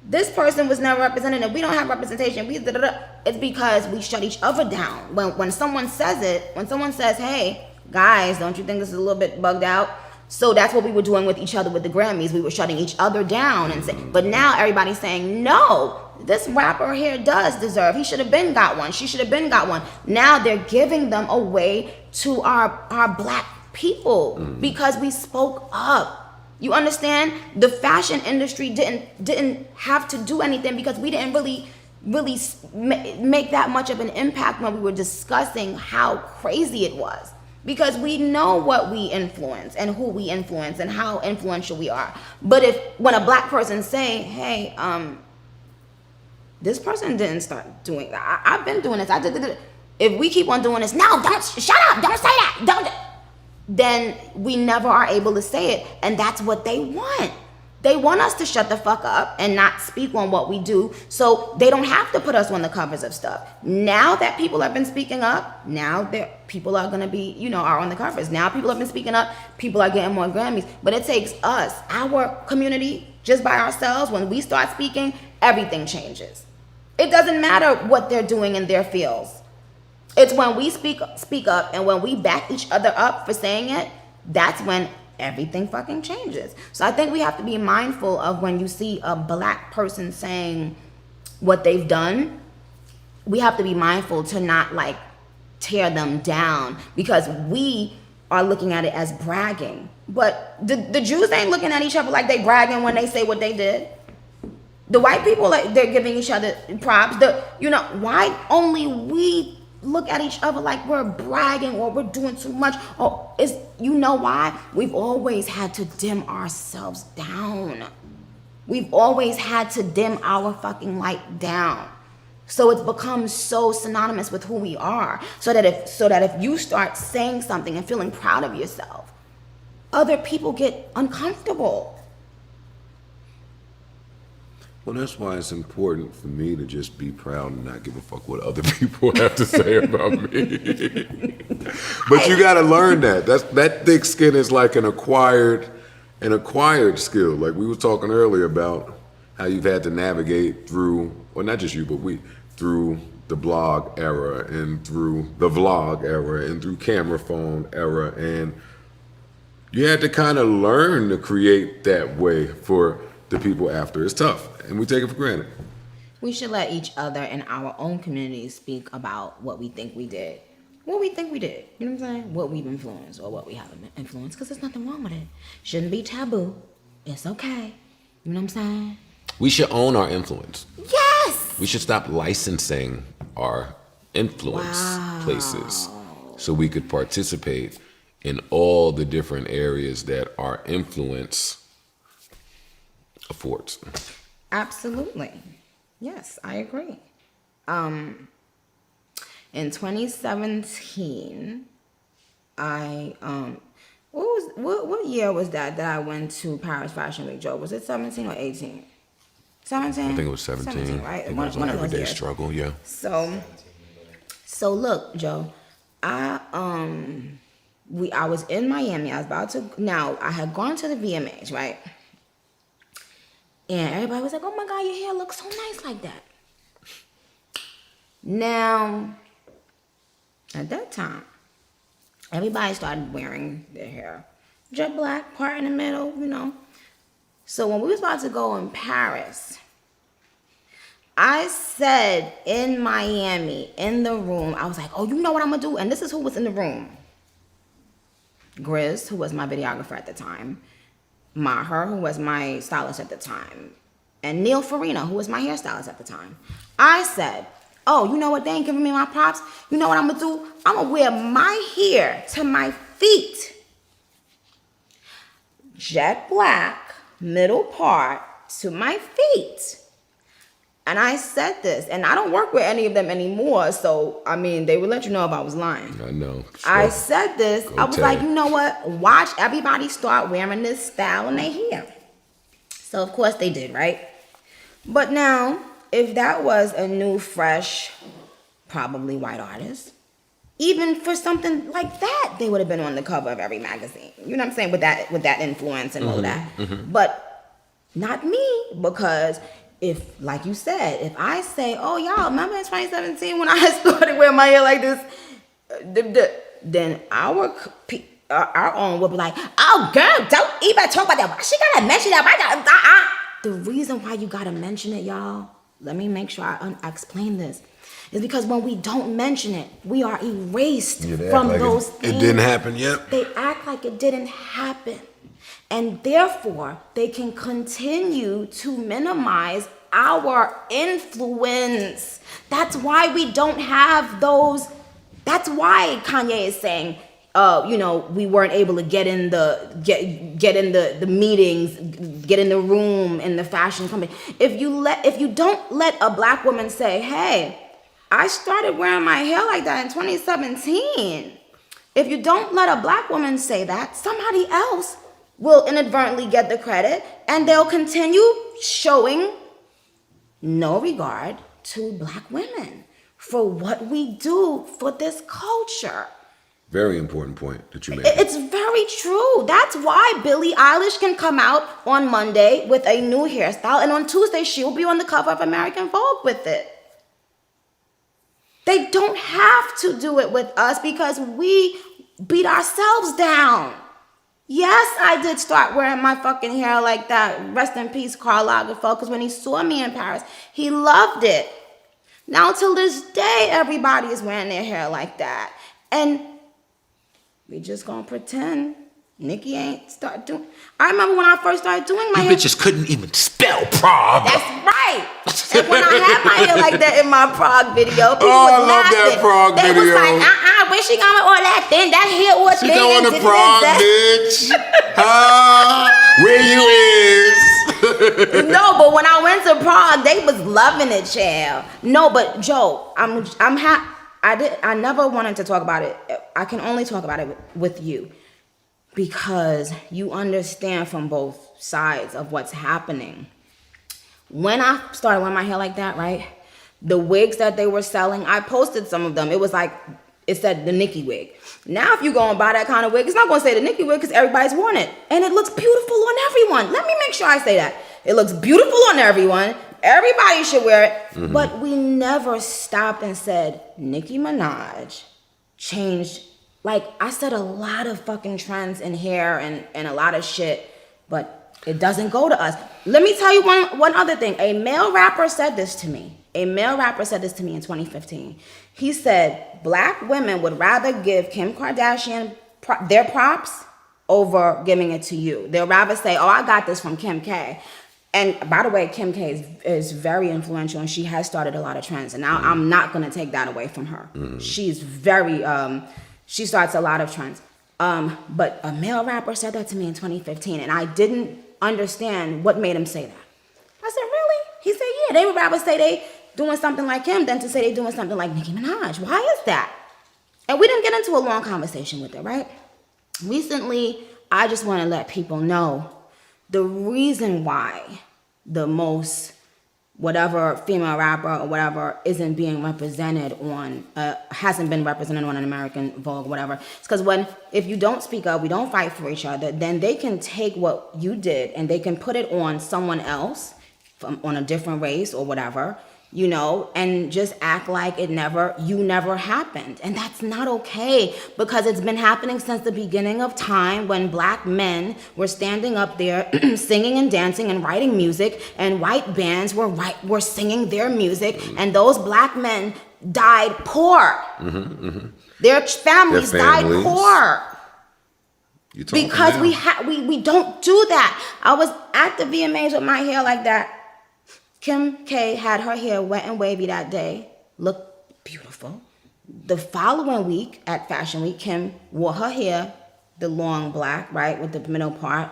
this person was never represented and we don't have representation, it's because we shut each other down. When someone says it, when someone says, hey, guys, don't you think this is a little bit bugged out? So that's what we were doing with each other with the Grammys. We were shutting each other down but now everybody's saying, no, this rapper here does deserve, he should have been got one, she should have been got one. Now they're giving them away to our black people because we spoke up. You understand? The fashion industry didn't have to do anything because we didn't really make that much of an impact when we were discussing how crazy it was. Because we know what we influence and who we influence and how influential we are. But when a black person say, hey, this person didn't start doing that. I've been doing this. I did. If we keep on doing this, no, don't, shut up, don't say that, don't. Then we never are able to say it. And that's what they want. They want us to shut the fuck up and not speak on what we do so they don't have to put us on the covers of stuff. Now that people have been speaking up, now that people are going to be, are on the covers. Now people have been speaking up, people are getting more Grammys. But it takes us, our community, just by ourselves, when we start speaking, everything changes. It doesn't matter what they're doing in their fields. It's when we speak up and when we back each other up for saying it, that's when everything fucking changes. So I think we have to be mindful of when you see a black person saying what they've done, we have to be mindful to not like tear them down because we are looking at it as bragging. But the Jews ain't looking at each other like they bragging when they say what they did. The white people, like, they're giving each other props. Why only we look at each other like we're bragging or we're doing too much? Or why? We've always had to dim ourselves down. We've always had to dim our fucking light down. So it's become so synonymous with who we are. So that if you start saying something and feeling proud of yourself, other people get uncomfortable. Well, that's why it's important for me to just be proud and not give a fuck what other people have to say about me. But you got to learn that. That thick skin is like an acquired skill. Like we were talking earlier about how you've had to navigate through, well, not just you, but through the blog era and through the vlog era and through camera phone era, and you had to kind of learn to create that way for the people after. It's tough. And we take it for granted. We should let each other in our own communities speak about what we think we did. What we think we did. You know what I'm saying? What we've influenced or what we haven't influenced. Because there's nothing wrong with it. Shouldn't be taboo. It's okay. You know what I'm saying? We should own our influence. Yes! We should stop licensing our influence places so we could participate in all the different areas that our influence affords. Absolutely. Yes, I agree. In 2017, what year was that I went to Paris Fashion Week, Joe? Was it 17 or 18? 17? I think it was 17. Right? I think it was an everyday struggle, yeah. So So look, Joe, I was in Miami. I was about to now. I had gone to the VMAs, right? And everybody was like, "Oh my God, your hair looks so nice like that." Now, at that time, everybody started wearing their hair jet black, part in the middle, you know. So when we was about to go in Paris, I said in Miami, in the room, I was like, "Oh, you know what I'm gonna do?" And this is who was in the room. Grizz, who was my videographer at the time, Maher, who was my stylist at the time, and Neil Farina, who was my hairstylist at the time. I said, "Oh, you know what? They ain't giving me my props. You know what I'm gonna do? I'm gonna wear my hair to my feet. Jet black, middle part to my feet." And I said this, and I don't work with any of them anymore, so, I mean, they would let you know if I was lying. I know. I said this, Go I was tell like, it. you know what? Watch everybody start wearing this style in their hair. So, of course, they did, right? But now, if that was a new, fresh, probably white artist, even for something like that, they would have been on the cover of every magazine. You know what I'm saying? With that influence and all that. But not me, because if, like you said, if I say, "Oh, y'all, remember in 2017 when I started wearing my hair like this?" Then our own will be like, "Oh, girl, don't even talk about that. Why she gotta mention that? The reason why you gotta mention it, y'all, let me make sure I explain this, is because when we don't mention it, we are erased from those things. It didn't happen yet. They act like it didn't happen. And therefore, they can continue to minimize our influence. That's why we don't have those. That's why Kanye is saying, we weren't able to get in the meetings, get in the room in the fashion company. If you don't let a black woman say, "Hey, I started wearing my hair like that in 2017." If you don't let a black woman say that, somebody else will inadvertently get the credit, and they'll continue showing no regard to black women for what we do for this culture. Very important point that you made. It's very true. That's why Billie Eilish can come out on Monday with a new hairstyle, and on Tuesday she'll be on the cover of American Vogue with it. They don't have to do it with us because we beat ourselves down. Yes, I did start wearing my fucking hair like that. Rest in peace, Karl Lagerfeld, because when he saw me in Paris, he loved it. Now, till this day, everybody is wearing their hair like that. And we just gonna pretend Nicki ain't start doing. I remember when I first started doing my hair. You bitches couldn't even spell Prague. That's right. And when I had my hair like that in my Prague video, people I was love laughing. that Prague they video. was like, where she going with all that thing? That hair was She big. going to and Prague, that. bitch. Where you is? No, but when I went to Prague, they was loving it, child. No, but Joe, I'm happy. I never wanted to talk about it. I can only talk about it with you because you understand from both sides of what's happening. When I started wearing my hair like that, right? The wigs that they were selling, I posted some of them. It was like, it said the Nicki wig. Now, if you go and buy that kind of wig, it's not going to say the Nicki wig because everybody's worn it. And it looks beautiful on everyone. Let me make sure I say that. It looks beautiful on everyone. Everybody should wear it. Mm-hmm. But we never stopped and said, Nicki Minaj changed. Like, I said a lot of fucking trends in hair and a lot of shit, but it doesn't go to us. Let me tell you one other thing. A male rapper said this to me. In 2015. He said, black women would rather give Kim Kardashian their props over giving it to you. They'll rather say, "Oh, I got this from Kim K." And by the way, Kim K is very influential and she has started a lot of trends. And now I'm not going to take that away from her. Mm-hmm. She's very, she starts a lot of trends. But a male rapper said that to me in 2015 and I didn't understand what made him say that. I said, really? He said, yeah, they would rather say they doing something like him than to say they doing something like Nicki Minaj. Why is that? And we didn't get into a long conversation with it, right? Recently, I just want to let people know the reason why the most whatever female rapper or whatever isn't being represented on, hasn't been represented on an American Vogue, whatever. It's because if you don't speak up, we don't fight for each other, then they can take what you did and they can put it on someone else on a different race or whatever, you know, and just act like you never happened. And that's not okay, because it's been happening since the beginning of time, when black men were standing up there singing and dancing and writing music, and white bands were singing their music, and those black men died poor. Their families died poor. Because we don't do that. I was at the VMAs with my hair like that. Kim K had her hair wet and wavy that day. Looked beautiful. The following week at Fashion Week, Kim wore her hair, the long black, right, with the middle part.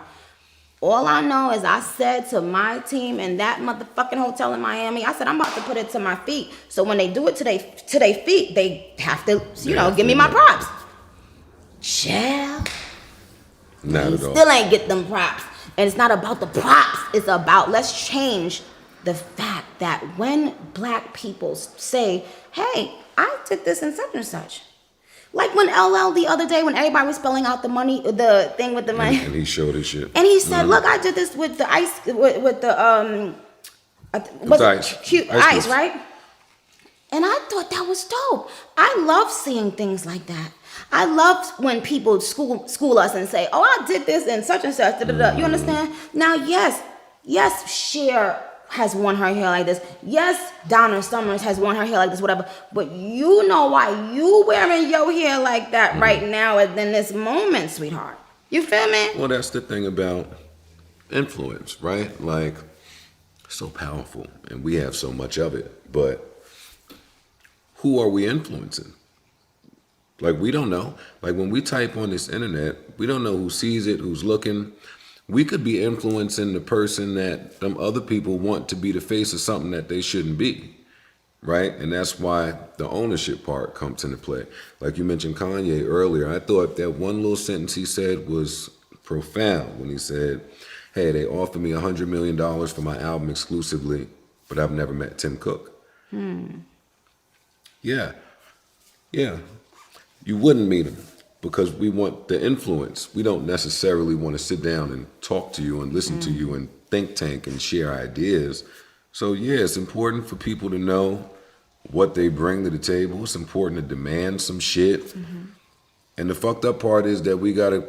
All I know is I said to my team in that motherfucking hotel in Miami, I said, I'm about to put it to my feet. So when they do it to their feet, they have to, give me my props. Chill. Not at all. Still ain't get them props. And it's not about the props. It's about, let's change the fact that when black people say, hey, I did this and such and such. Like when LL the other day, when everybody was spelling out the thing with the money. And he showed his shit. And he said, look, I did this with the ice, with the, ice, right? And I thought that was dope. I love seeing things like that. I love when people school us and say, oh, I did this and such and such. You understand? Now, yes, Cher has worn her hair like this. Yes, Donna Summers has worn her hair like this, whatever. But you know why you wearing your hair like that right now in this moment, sweetheart. You feel me? Well, that's the thing about influence, right? Like, so powerful, and we have so much of it. But who are we influencing? Like, we don't know. Like, when we type on this internet, we don't know who sees it, who's looking. We could be influencing the person that them other people want to be the face of something that they shouldn't be, right? And that's why the ownership part comes into play. Like you mentioned Kanye earlier, I thought that one little sentence he said was profound when he said, hey, they offered me $100 million for my album exclusively, but I've never met Tim Cook. Yeah. You wouldn't meet him. Because we want the influence. We don't necessarily want to sit down and talk to you and listen to you and think tank and share ideas. So yeah, it's important for people to know what they bring to the table. It's important to demand some shit. And the fucked up part is that we gotta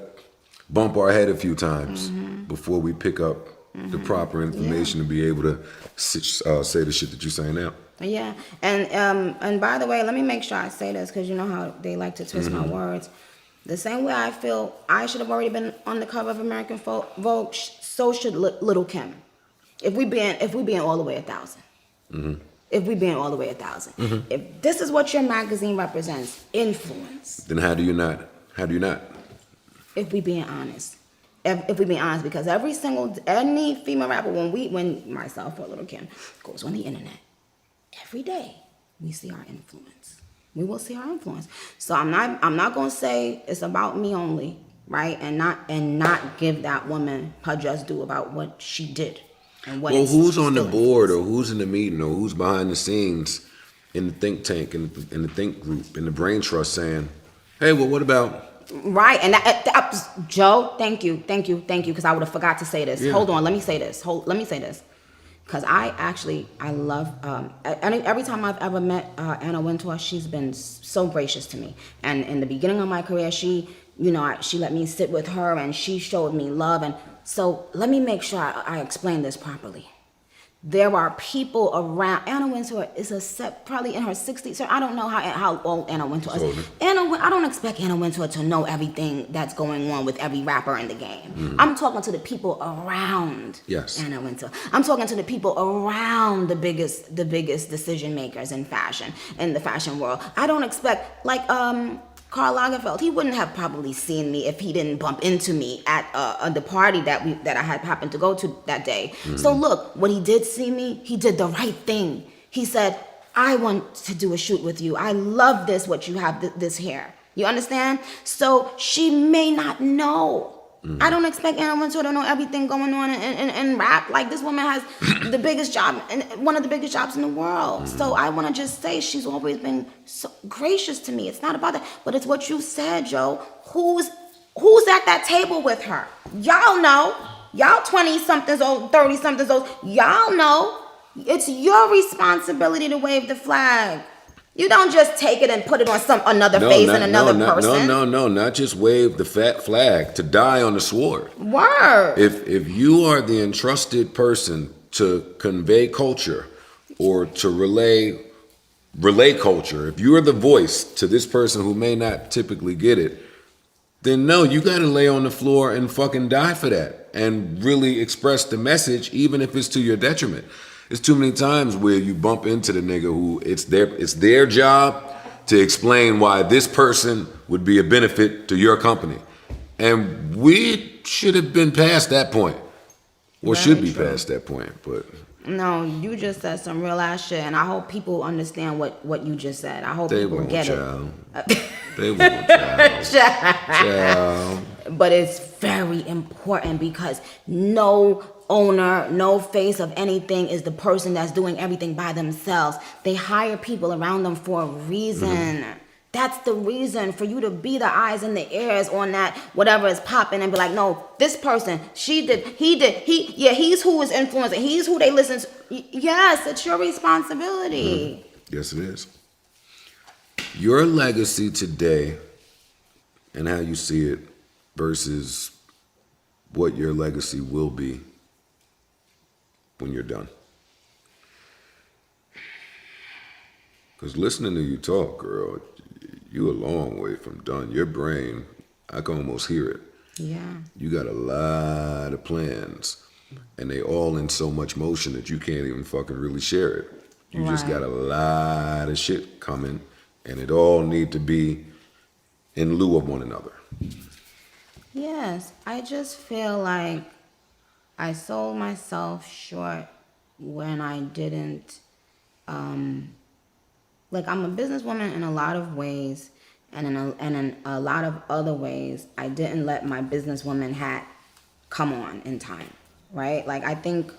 bump our head a few times before we pick up the proper information to be able to say the shit that you're saying now. Yeah, and by the way, let me make sure I say this, because you know how they like to twist my words. The same way I feel I should have already been on the cover of American Vogue, so should Little Kim. If we being all the way 1,000. If we being all the way 1,000. If this is what your magazine represents, influence. Then how do you not? If we being honest. If we being honest, because any female rapper, when myself or Little Kim goes on the internet, every day we see our influence. We will see our influence. So I'm not gonna say it's about me only, right? And not give that woman her just due about what she did and what. Well, who's on the board, or who's in the meeting, or who's behind the scenes in the think tank, in the think group, in the brain trust, saying, "Hey, well, what about?" Right, and Joe, thank you, because I would have forgot to say this. Yeah. Hold on, let me say this. Because I love, every time I've ever met Anna Wintour, she's been so gracious to me. And in the beginning of my career, she let me sit with her and she showed me love. And so let me make sure I explain this properly. There are people around. Anna Wintour is probably in her 60s. So I don't know how old Anna Wintour is. I don't expect Anna Wintour to know everything that's going on with every rapper in the game. I'm talking to the people around Anna Wintour. I'm talking to the people around the biggest decision makers in fashion, in the fashion world. I don't expect, like, Karl Lagerfeld, he wouldn't have probably seen me if he didn't bump into me at the party that I had happened to go to that day. So look, when he did see me, he did the right thing. He said, I want to do a shoot with you. I love what you have, this hair. You understand? So she may not know I don't expect Anna Wintour to know everything going on in rap. Like, this woman has the biggest job, and one of the biggest jobs in the world. So I want to just say she's always been so gracious to me. It's not about that, but it's what you said, Joe. Who's at that table with her? Y'all know. Y'all 20-somethings old, 30-somethings old. Y'all know. It's your responsibility to wave the flag. You don't just take it and put it on another face and another person. No, not just wave the fat flag, to die on the sword. Word. If you are the entrusted person to convey culture or to relay culture, if you are the voice to this person who may not typically get it, then no, you gotta lay on the floor and fucking die for that and really express the message, even if it's to your detriment. There's too many times where you bump into the nigga who it's their job to explain why this person would be a benefit to your company. And we should have been past that point. Or should be past that point, but No, you just said some real ass shit, and I hope people understand what you just said. I hope they people won't, get child. it. They won't, child. But it's very important because no owner, no face of anything is the person that's doing everything by themselves. They hire people around them for a reason. That's the reason, for you to be the eyes and the ears on that whatever is popping and be like, no, this person, she did, he did, he's who is influencing, he's who they listen to. Yes, it's your responsibility. Yes, it is. Your legacy today and how you see it versus what your legacy will be when you're done. Because listening to you talk, girl, you a long way from done. Your brain, I can almost hear it. Yeah. You got a lot of plans, and they all in so much motion that you can't even fucking really share it. You just got a lot of shit coming, and it all need to be in lieu of one another. Yes, I just feel like I sold myself short when I didn't, like, I'm a businesswoman in a lot of ways, and in a lot of other ways, I didn't let my businesswoman hat come on in time, right? Like, I think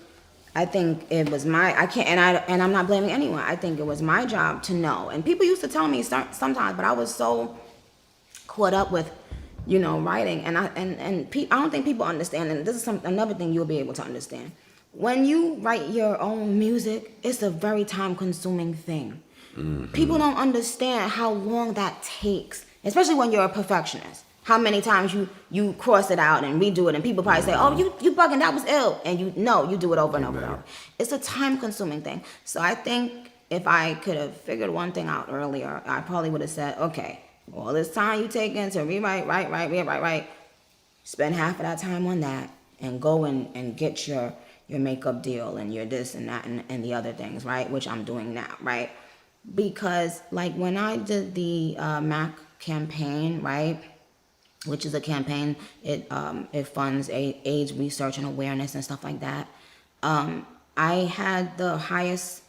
it was and I'm not blaming anyone. I think it was my job to know. And people used to tell me sometimes, but I was so caught up with, writing, and I don't think people understand. And this is another thing you'll be able to understand. When you write your own music, it's a very time-consuming thing. People don't understand how long that takes, especially when you're a perfectionist. How many times you cross it out and redo it, and people probably say, "Oh, you bugging, that was ill," and you do it over and over and over. It's a time-consuming thing. So I think if I could have figured one thing out earlier, I probably would have said, "Okay, all this time you taking to rewrite, write, spend half of that time on that, and go and get your makeup deal and your this and that and the other things, right? Which I'm doing now, right?" Because, like, when I did the MAC campaign, right, which is a campaign, it funds AIDS research and awareness and stuff like that. I had the highest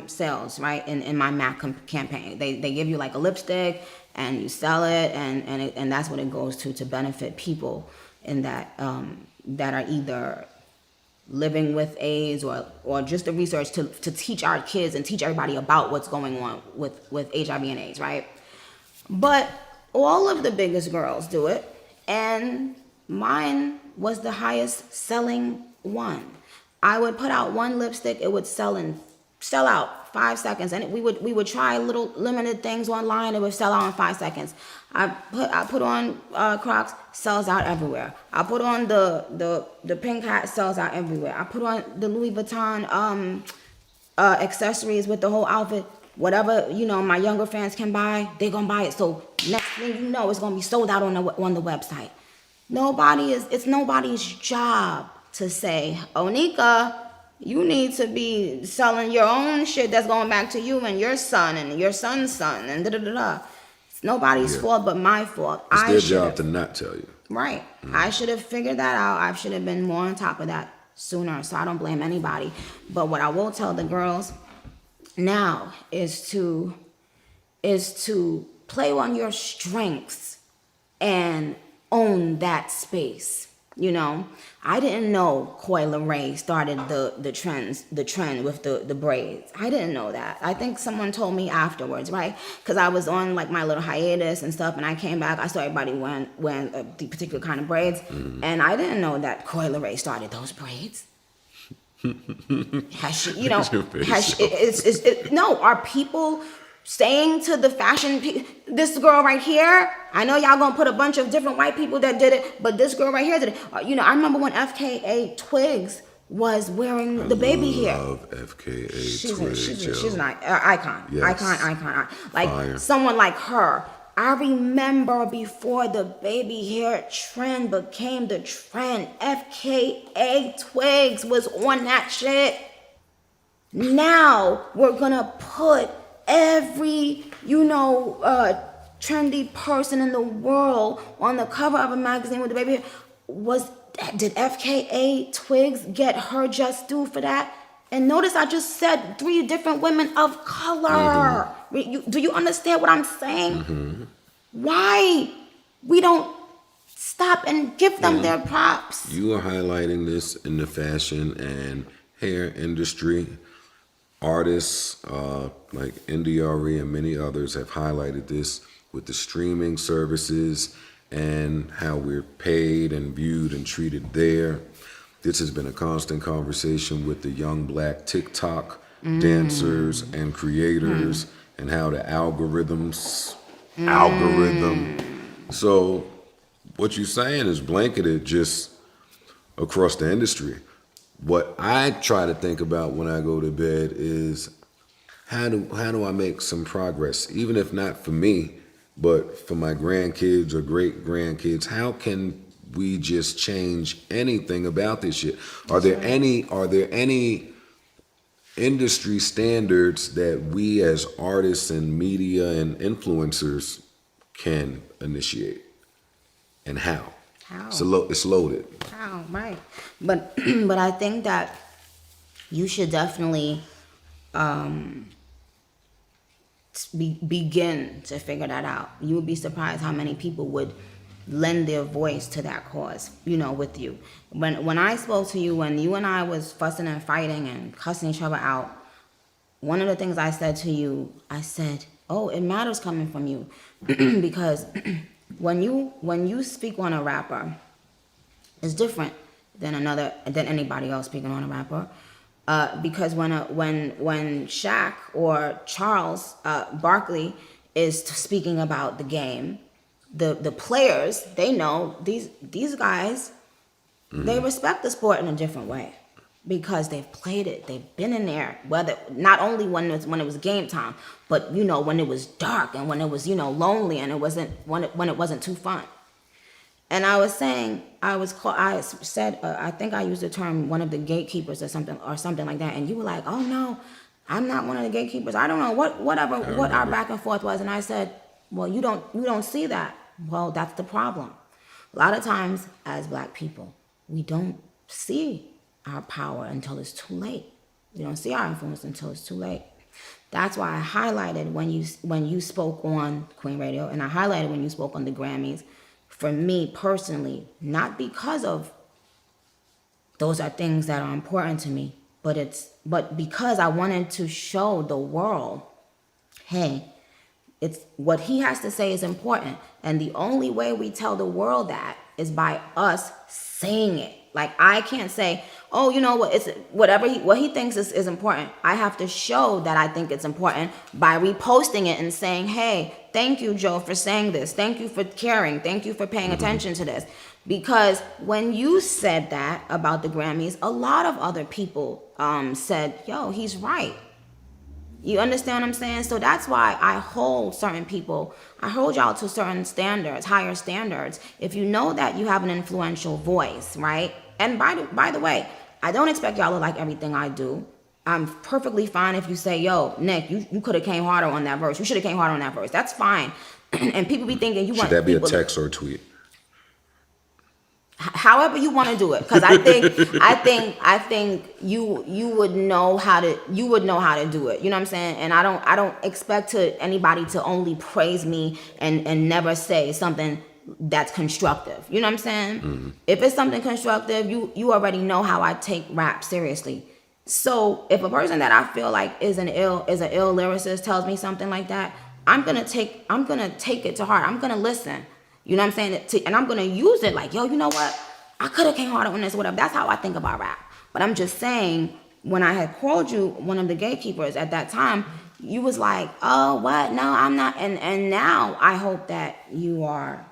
sales, right, in my MAC campaign. They give you like a lipstick and you sell it, and that's what it goes to benefit people in that that are either living with AIDS or just the research to teach our kids and teach everybody about what's going on with HIV and AIDS, right? But all of the biggest girls do it, and mine was the highest selling one. I would put out one lipstick, it would sell out 5 seconds, and we would try little limited things online, it would sell out in 5 seconds. I put on Crocs, sells out everywhere. I put on the pink hat, sells out everywhere. I put on the Louis Vuitton accessories with the whole outfit. Whatever, my younger fans can buy, they're gonna buy it. So next thing you know, it's gonna be sold out on the website. It's nobody's job to say, "Oh, Nika, you need to be selling your own shit that's going back to you and your son and your son's son and da-da-da-da." It's nobody's fault but my fault. It's their job to not tell you. Right. I should have figured that out. I should have been more on top of that sooner, so I don't blame anybody. But what I will tell the girls now is to play on your strengths and own that space. You know, I didn't know Coi Leray started the trend with the braids. I didn't know that. I think someone told me afterwards, right? Because I was on like my little hiatus and stuff, and I came back. I saw everybody wearing the particular kind of braids, and I didn't know that Coi Leray started those braids. Has she, you know, has she, no, are people staying to the fashion? This girl right here, I know y'all gonna put a bunch of different white people that did it, but this girl right here did it. You know, I remember when FKA Twigs was wearing the baby hair. Love FKA She's an icon. Yes. Icon. Like Fire. someone like her. I remember before the baby hair trend became the trend, FKA Twigs was on that shit. Now we're gonna put every, trendy person in the world on the cover of a magazine with the baby hair. Did FKA Twigs get her just due for that? And notice I just said 3 different women of color. Do you understand what I'm saying? Why we don't stop and give them their props? You are highlighting this in the fashion and hair industry. Artists like NDRE and many others have highlighted this with the streaming services and how we're paid and viewed and treated there. This has been a constant conversation with the young black TikTok dancers and creators and how the algorithm. So what you're saying is blanketed just across the industry. What I try to think about when I go to bed is how do I make some progress, even if not for me, but for my grandkids or great grandkids? How can we just change anything about this shit? Are there any industry standards that we as artists and media and influencers can initiate? And how? How? It's loaded. How, right. But but I think that you should definitely begin to figure that out. You would be surprised how many people would lend their voice to that cause, with you. When I spoke to you, when you and I was fussing and fighting and cussing each other out, one of the things I said to you, I said, oh, it matters coming from you. Because when you speak on a rapper, it's different than anybody else speaking on a rapper. Because when Shaq or Charles Barkley is speaking about the game, the players, they know these guys, they respect the sport in a different way because they've played it, they've been in there. Whether not only when it was game time, but when it was dark and when it was lonely and it wasn't when it wasn't too fun. And I was saying, I think I used the term one of the gatekeepers or something like that. And you were like, oh no, I'm not one of the gatekeepers. I don't know what our back and forth was. And I said, well, you don't see that. Well, that's the problem. A lot of times as black people, we don't see our power until it's too late. We don't see our influence until it's too late. That's why I highlighted when you spoke on Queen Radio, and I highlighted when you spoke on the Grammys. For me personally, not because of those are things that are important to me, but because I wanted to show the world, hey, it's what he has to say is important. And the only way we tell the world that is by us saying it. Like I can't say, oh, you know what, it's what he thinks is important. I have to show that I think it's important by reposting it and saying, hey, thank you, Joe, for saying this. Thank you for caring. Thank you for paying attention to this. Because when you said that about the Grammys, a lot of other people said, yo, he's right. You understand what I'm saying? So that's why I hold y'all to certain standards, higher standards. If you know that you have an influential voice, right? And by the way, I don't expect y'all to like everything I do. I'm perfectly fine if you say, yo, Nick, you could have came harder on that verse. You should have came harder on that verse. That's fine. And people be thinking you want. Should that be a text or a tweet? However you want to do it, because I think you would know how to do it. You know what I'm saying? And I don't expect anybody to only praise me and never say something that's constructive. You know what I'm saying? If it's something constructive, you already know how I take rap seriously. So if a person that I feel like is an ill lyricist tells me something like that, I'm gonna take it to heart. I'm gonna listen. You know what I'm saying? And I'm gonna use it like, yo, you know what? I could have came harder on this, or whatever. That's how I think about rap. But I'm just saying, when I had called you one of the gatekeepers at that time, you was like, oh, what? No, I'm not. And now I hope that you are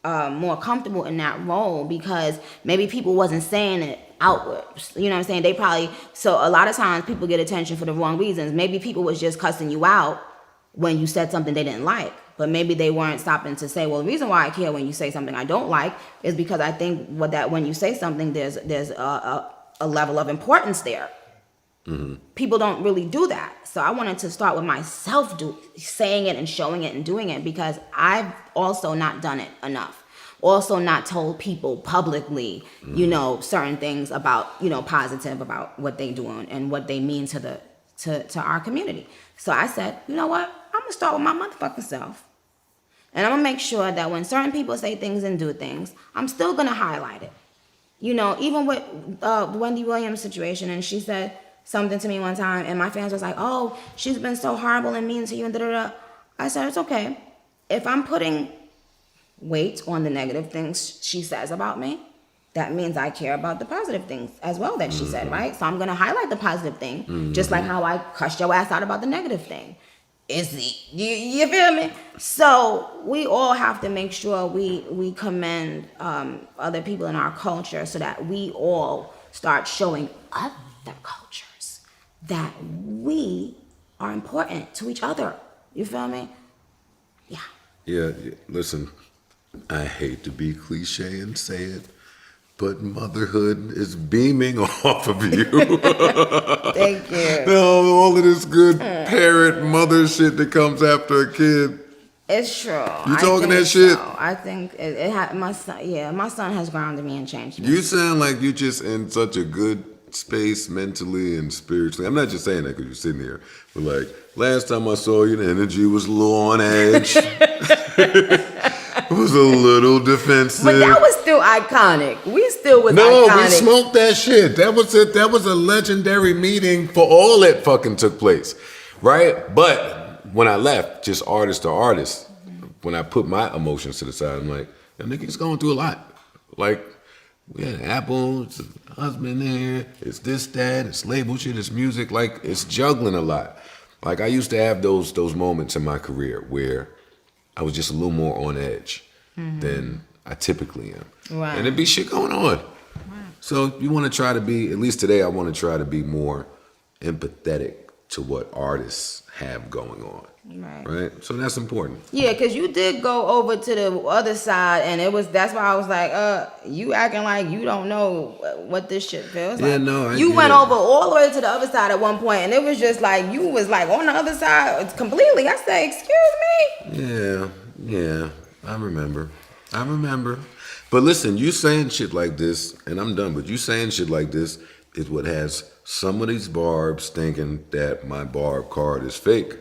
more comfortable in that role, because maybe people wasn't saying it outwards. You know what I'm saying? They probably, so a lot of times people get attention for the wrong reasons. Maybe people was just cussing you out when you said something they didn't like. But maybe they weren't stopping to say, well, the reason why I care when you say something I don't like is because I think that when you say something, there's a level of importance there. People don't really do that. So I wanted to start with myself saying it and showing it and doing it, because I've also not done it enough. Also not told people publicly, you know, certain things about, you know, positive about what they do and what they mean to our community. So I said, you know what? I'm going to start with my motherfucking self. And I'm going to make sure that when certain people say things and do things, I'm still going to highlight it. You know, even with the Wendy Williams situation, and she said something to me one time, and my fans was like, oh, she's been so horrible and mean to you, and da-da-da. I said, it's okay. If I'm putting weight on the negative things she says about me, that means I care about the positive things as well that she said, right? So I'm going to highlight the positive thing, just like how I cussed your ass out about the negative thing. You feel me? So we all have to make sure we commend other people in our culture, so that we all start showing other cultures that we are important to each other. You feel me? Yeah. Yeah, listen, I hate to be cliche and say it, but motherhood is beaming off of you. Thank you. No, all of this good parent mother shit that comes after a kid. It's true. You talking that shit? So. I think it had my son. Yeah, my son has grounded me and changed me. You sound like you just in such a good space mentally and spiritually. I'm not just saying that because you're sitting here, but like last time I saw you, the energy was a little on edge. It was a little defensive. But that was still iconic. We still was no, iconic. we smoked that shit. That was it. That was a legendary meeting for all that fucking took place, right? But when I left, just artist to artist, when I put my emotions to the side, I'm like, yo, Nicki's going through a lot. Like, we had Apple, it's a husband there, it's this, that, it's label shit, it's music. Like, it's juggling a lot. Like, I used to have those moments in my career where I was just a little more on edge than I typically am. Right. And there'd be shit going on. Right. So you want to try to be, at least today, I want to try to be more empathetic to what artists have going on. Right. So that's important. Yeah, because you did go over to the other side, and that's why I was like, you acting like you don't know what this shit feels like. Yeah, no, you went over all the way to the other side at one point, and it was just like, you was like on the other side completely. I said, excuse me? Yeah, I remember. But listen, you saying shit like this, and I'm done, but you saying shit like this is what has some of these barbs thinking that my barb card is fake.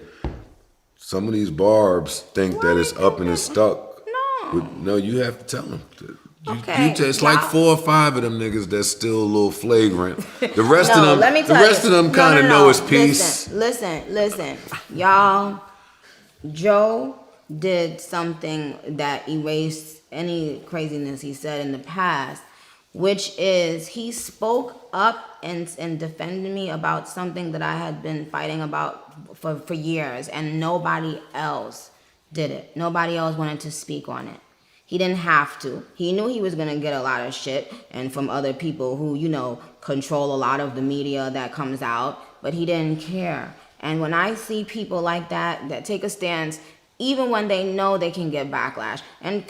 Some of these barbs think that it's up and it's stuck. No, you have to tell them. Okay. It's like 4 or 5 of them niggas that's still a little flagrant. The rest of them, let me tell the rest you. of them kind of know it's peace. Listen, y'all. Joe did something that erased any craziness he said in the past, which is he spoke up and defended me about something that I had been fighting about for years, and nobody else did it. Nobody else wanted to speak on it. He didn't have to. He knew he was going to get a lot of shit and from other people who, you know, control a lot of the media that comes out, but he didn't care. And when I see people like that take a stance, even when they know they can get backlash. And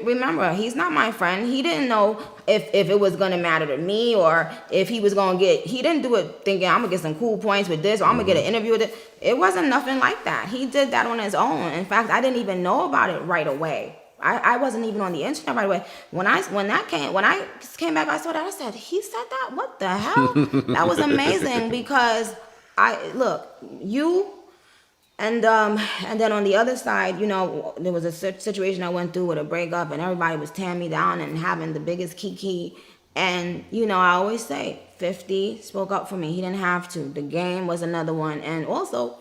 remember, he's not my friend. He didn't know if it was going to matter to me, or if he was going to he didn't do it thinking, I'm going to get some cool points with this, or I'm going to get an interview with it. It wasn't nothing like that. He did that on his own. In fact, I didn't even know about it right away. I wasn't even on the internet right away. When I came back, I saw that. I said, he said that? What the hell? That was amazing, because you And then on the other side, you know, there was a situation I went through with a breakup, and everybody was tearing me down and having the biggest kiki. And you know, I always say, 50 spoke up for me. He didn't have to. The Game was another one, and also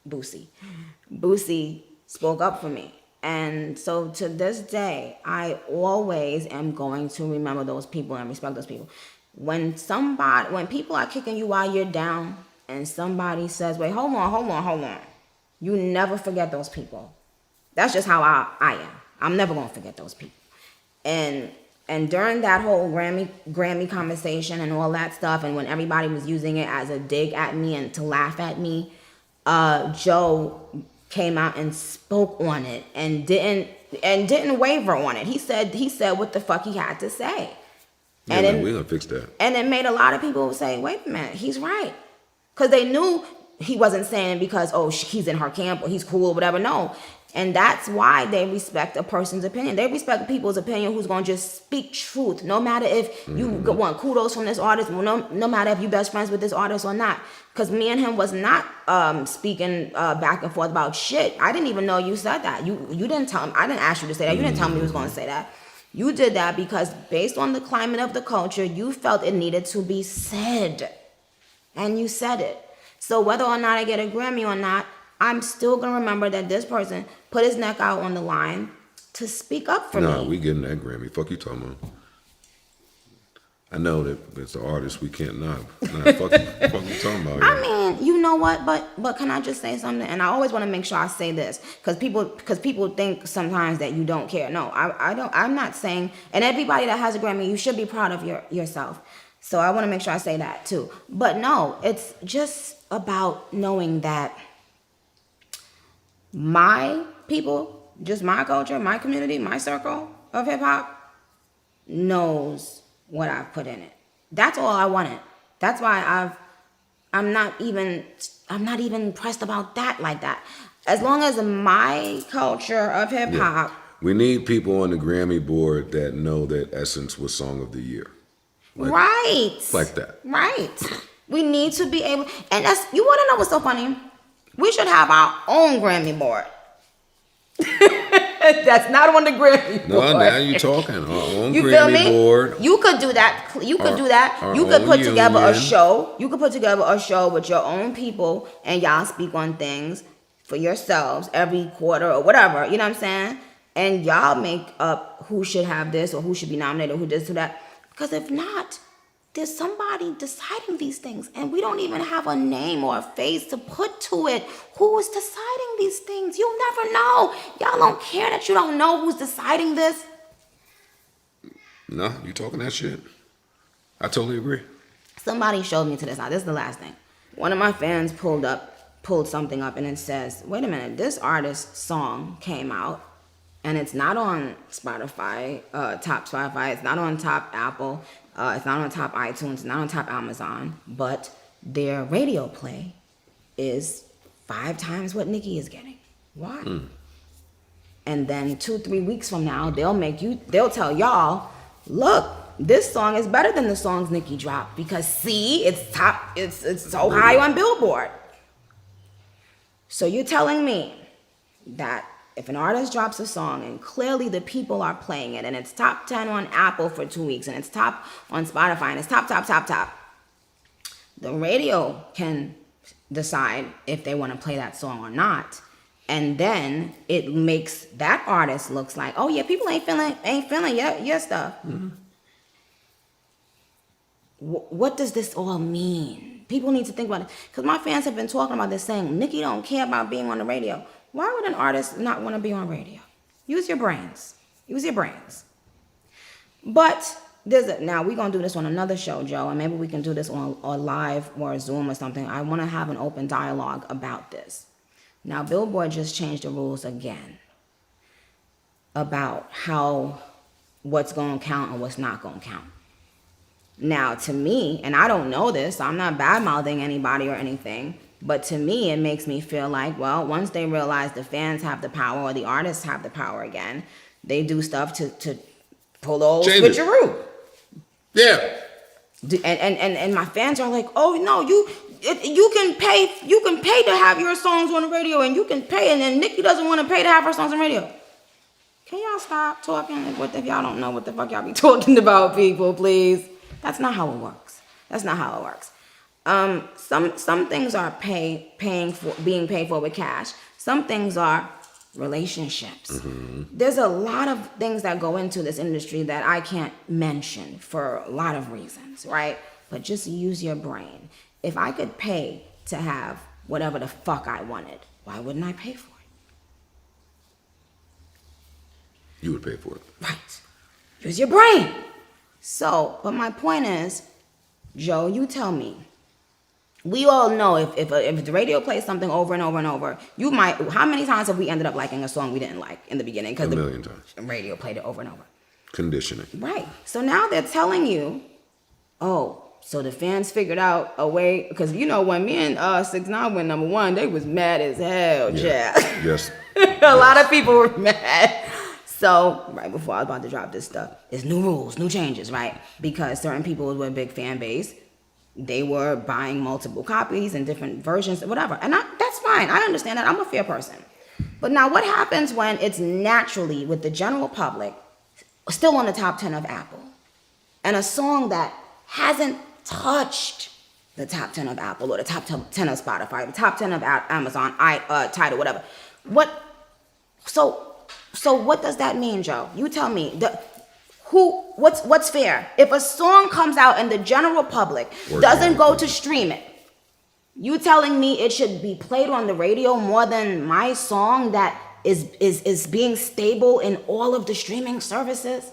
Boosie. Boosie spoke up for me. And so to this day, I always am going to remember those people and respect those people. When people are kicking you while you're down, and somebody says, wait, hold on. You never forget those people. That's just how I am. I'm never gonna forget those people. And during that whole Grammy conversation and all that stuff, and when everybody was using it as a dig at me and to laugh at me, Joe came out and spoke on it and didn't waver on it. He said what the fuck he had to say. Yeah, and we're gonna fix that. And it made a lot of people say, wait a minute, he's right. Because they knew he wasn't saying because, he's in her camp or he's cool or whatever. No. And that's why they respect a person's opinion. They respect people's opinion who's going to just speak truth. No matter if you want kudos from this artist, no matter if you're best friends with this artist or not. Because me and him was not speaking back and forth about shit. I didn't even know you said that. You didn't tell me. I didn't ask you to say that. You didn't tell me you was going to say that. You did that because based on the climate of the culture, you felt it needed to be said. And you said it. So whether or not I get a Grammy or not, I'm still going to remember that this person put his neck out on the line to speak up for me. No, we getting that Grammy. Fuck you talking about. I know that it's an artist we can't not. Fuck you talking about. I mean, you know what? But can I just say something? And I always want to make sure I say this because people think sometimes that you don't care. No, I don't. I'm not saying. And everybody that has a Grammy, you should be proud of yourself. So I want to make sure I say that too. But no, it's just about knowing that my people, just my culture, my community, my circle of hip hop knows what I've put in it. That's all I wanted. That's why I'm not even pressed about that like that. As long as my culture of hip hop. Yeah. We need people on the Grammy board that know that Essence was Song of the Year. Right. Like that. Right. We need to be able, and you want to know what's so funny? We should have our own Grammy board. That's not on the Grammy board. No, now you're talking. Our own you Grammy feel me? board. You could do that. You could do that. You could put together a show. You could put together a show with your own people, and y'all speak on things for yourselves every quarter or whatever. You know what I'm saying? And y'all make up who should have this or who should be nominated, who this, who that. Because if not, there's somebody deciding these things, and we don't even have a name or a face to put to it. Who is deciding these things? You'll never know. Y'all don't care that you don't know who's deciding this. No, you talking that shit. I totally agree. Somebody showed me to this. Now, this is the last thing. One of my fans pulled something up, and it says, wait a minute, this artist's song came out, and it's not on Spotify, top Spotify. It's not on top Apple. It's not on top iTunes. It's not on top Amazon. But their radio play is 5 times what Nicki is getting. Why? And then 2-3 weeks from now, they'll tell y'all, look, this song is better than the songs Nicki dropped because see, it's so high on Billboard. So you're telling me that if an artist drops a song and clearly the people are playing it and it's top 10 on Apple for 2 weeks and it's top on Spotify and it's top, the radio can decide if they want to play that song or not. And then it makes that artist looks like, oh yeah, people ain't feeling your stuff. Mm-hmm. What does this all mean? People need to think about it. Because my fans have been talking about this saying, Nicki don't care about being on the radio. Why would an artist not want to be on radio? Use your brains. But now we're going to do this on another show, Joe, and maybe we can do this on a live or a Zoom or something. I want to have an open dialogue about this. Now, Billboard just changed the rules again about what's going to count and what's not going to count. Now, to me, and I don't know this, so I'm not bad-mouthing anybody or anything, but to me, it makes me feel like, well, once they realize the fans have the power or the artists have the power again, they do stuff to pull the old switcheroo. Yeah. And my fans are like, oh no, you can pay to have your songs on the radio, and you can pay, and then Nicki doesn't want to pay to have her songs on the radio. Can y'all stop talking? If y'all don't know what the fuck y'all be talking about, people, please. That's not how it works. That's not how it works. Some things are being paid for with cash. Some things are relationships. Mm-hmm. There's a lot of things that go into this industry that I can't mention for a lot of reasons, right? But just use your brain. If I could pay to have whatever the fuck I wanted, why wouldn't I pay for it? You would pay for it. Right. Use your brain. So, but my point is, Joe, you tell me. We all know if the radio plays something over and over and over, you might. How many times have we ended up liking a song we didn't like in the beginning because a million times the radio played it over and over? Conditioning. Right. So now they're telling you, oh, so the fans figured out a way, because you know when me and 6ix9ine went number one, they was mad as hell, yeah. Yes. A lot of people were mad. So, right before I was about to drop this stuff, it's new rules, new changes, right? Because certain people with a big fan base, they were buying multiple copies and different versions, whatever. And that's fine. I understand that. I'm a fair person. But now what happens when it's naturally, with the general public, still on the top 10 of Apple, and a song that hasn't touched the top 10 of Apple or the top 10 of Spotify, the top 10 of Amazon, Tidal, whatever. So what does that mean, Joe? You tell me. What's fair? If a song comes out and the general public doesn't go to stream it, you telling me it should be played on the radio more than my song that is being stable in all of the streaming services?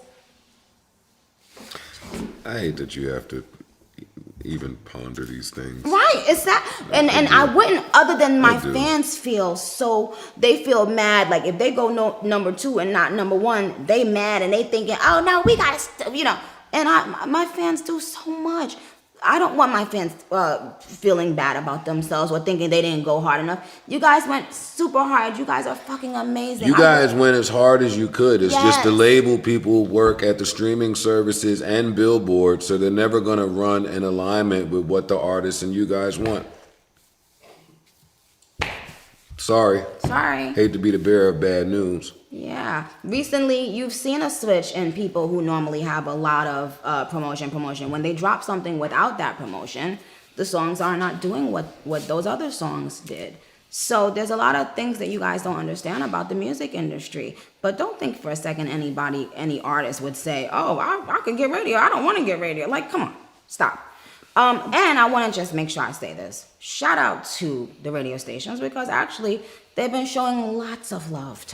I hate that you have to even ponder these things. Right, it's that, and I wouldn't, other than my fans feel mad, like if they go number 2 and not number 1, they mad and they thinking, oh no, we gotta, and my fans do so much. I don't want my fans feeling bad about themselves or thinking they didn't go hard enough. You guys went super hard. You guys are fucking amazing. You guys went as hard as you could. It's just the Yes. label people work at the streaming services and Billboard, so they're never going to run in alignment with what the artists and you guys want. Sorry. Hate to be the bearer of bad news. Yeah. Recently, you've seen a switch in people who normally have a lot of promotion. When they drop something without that promotion, the songs are not doing what those other songs did. So there's a lot of things that you guys don't understand about the music industry. But don't think for a second any artist would say, oh, I could get radio. I don't want to get radio. Like, come on, stop. And I want to just make sure I say this. Shout out to the radio stations, because actually they've been showing lots of love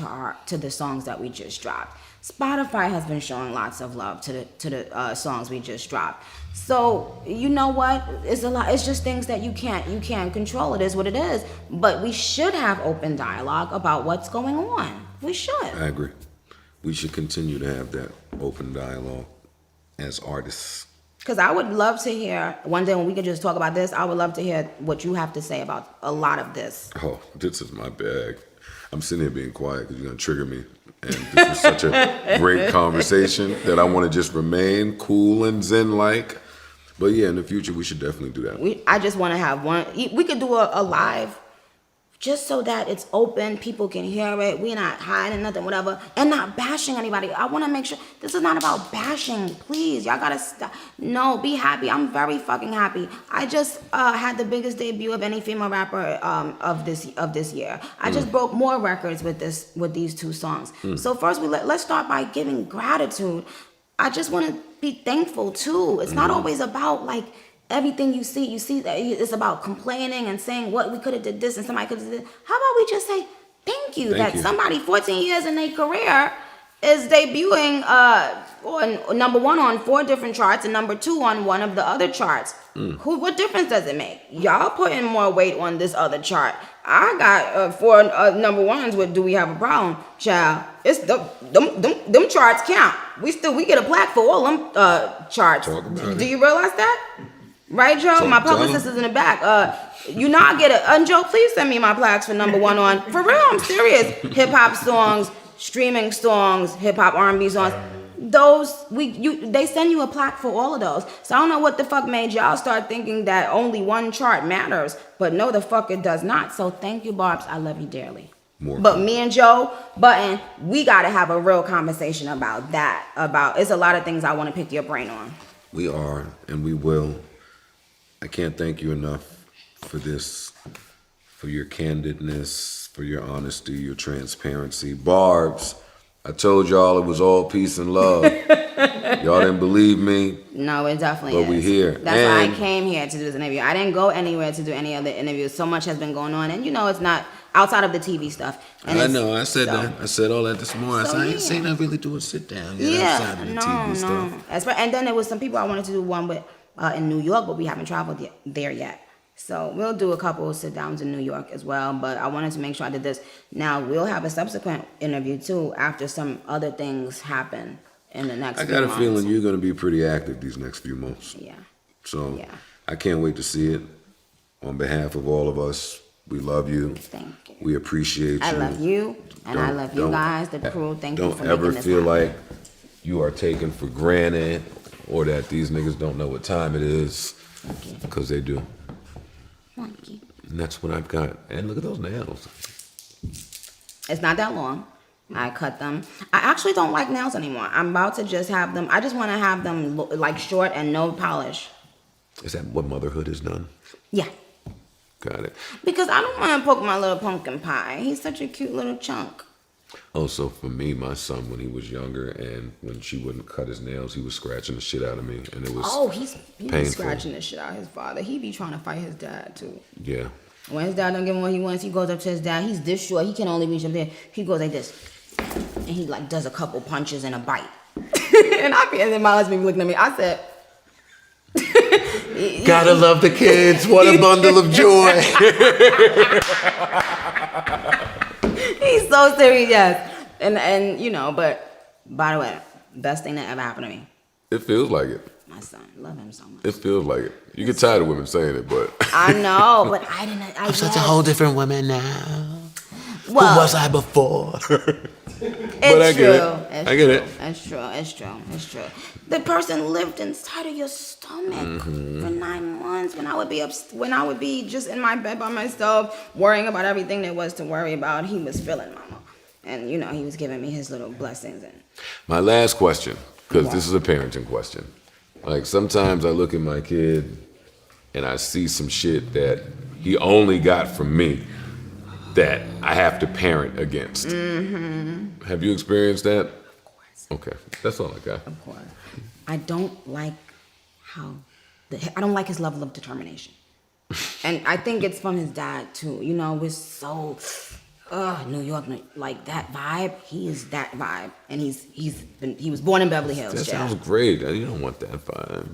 to the songs that we just dropped. Spotify has been showing lots of love to the songs we just dropped. So you know what? It's a lot. It's just things that you can't control. It is what it is. But we should have open dialogue about what's going on. We should. I agree. We should continue to have that open dialogue as artists. Because I would love to hear, one day when we can just talk about this, I would love to hear what you have to say about a lot of this. Oh, this is my bag. I'm sitting here being quiet because you're going to trigger me. And this was such a great conversation that I want to just remain cool and zen-like. But yeah, in the future, we should definitely do that. I just want to have one. We could do a live just so that it's open, people can hear it. We're not hiding nothing, whatever, and not bashing anybody. I want to make sure this is not about bashing. Please, y'all gotta stop. No, be happy. I'm very fucking happy. I just had the biggest debut of any female rapper of this year. I just broke more records with these 2 songs. So first, let's start by giving gratitude. I just want to be thankful too. It's not always about like everything you see that it's about complaining and saying what we could have did this and somebody could have did this. How about we just say thank you that somebody 14 years in their career is debuting on number 1 on 4 different charts and number 2 on one of the other charts. What difference does it make? Y'all putting more weight on this other chart. I got 4 number 1s with Do We Have a Problem, child. It's them charts count. We get a plaque for all them charts. Do you realize that? Right, Joe? My publicist is in the back. You know I get it. And Joe, please send me my plaques for number 1 on. For real, I'm serious. Hip hop songs, streaming songs, hip hop R&B songs. they send you a plaque for all of those. So I don't know what the fuck made y'all start thinking that only one chart matters, but no, the fuck it does not. So thank you, Barbs. I love you dearly. But me and Joe Button, we gotta have a real conversation about that. It's a lot of things I want to pick your brain on. We are, and we will. I can't thank you enough for this, for your candidness, for your honesty, your transparency. Barbs, I told y'all it was all peace and love. Y'all didn't believe me. No, it definitely is. But we here. That's why I came here to do this interview. I didn't go anywhere to do any other interviews. So much has been going on, and it's not outside of the TV stuff. And I know. I said that. I said all that this morning. I ain't seen her really do a sit down yet outside of the TV stuff. And then there was some people I wanted to do one with in New York, but we haven't traveled there yet. So we'll do a couple of sit downs in New York as well. But I wanted to make sure I did this. Now we'll have a subsequent interview too after some other things happen in the next. I got a feeling you're going to be pretty active these next few months. Yeah. So I can't wait to see it. On behalf of all of us, we love you. Thank you. We appreciate you. I love you, and I love you guys, the crew. Thank you for making Don't ever this feel happen. like you are taken for granted or that these niggas don't know what time it is, because they do. Thank you. And that's what I've got. And look at those nails. It's not that long. I cut them. I actually don't like nails anymore. I'm about to just have them. I just want to have them like short and no polish. Is that what motherhood has done? Yeah. Got it. Because I don't want to poke my little pumpkin pie. He's such a cute little chunk. Also, for me, my son, when he was younger and when she wouldn't cut his nails, he was scratching the shit out of me. And it was He be painful. scratching the shit out of his father. He be trying to fight his dad, too. Yeah. When his dad don't give him what he wants, he goes up to his dad. He's this short. He can only reach up there. He goes like this. And he like does a couple punches and a bite. And then my husband be looking at me. I said... Gotta love the kids. What a bundle of joy. He's so serious, yes. And but by the way, best thing that ever happened to me. It feels like it. My son, love him so much. It feels like it. You get tired of women saying it, but I know, but I didn't. I'm such a whole different woman now. Well, Who was I before? It's true. I get it. It's true. The person lived inside of your stomach for 9 months. When I would be just in my bed by myself, worrying about everything there was to worry about, he was feeling mama, and he was giving me his little blessings. And my last question, because this is a parenting question. Like sometimes I look at my kid and I see some shit that he only got from me that I have to parent against. Have you experienced that? Of course. Okay, that's all I got. Of course. I don't like I don't like his level of determination. And I think it's from his dad too. We're so New York, like that vibe. He is that vibe. And he was born in Beverly Hills. That child. sounds great. You don't want that vibe.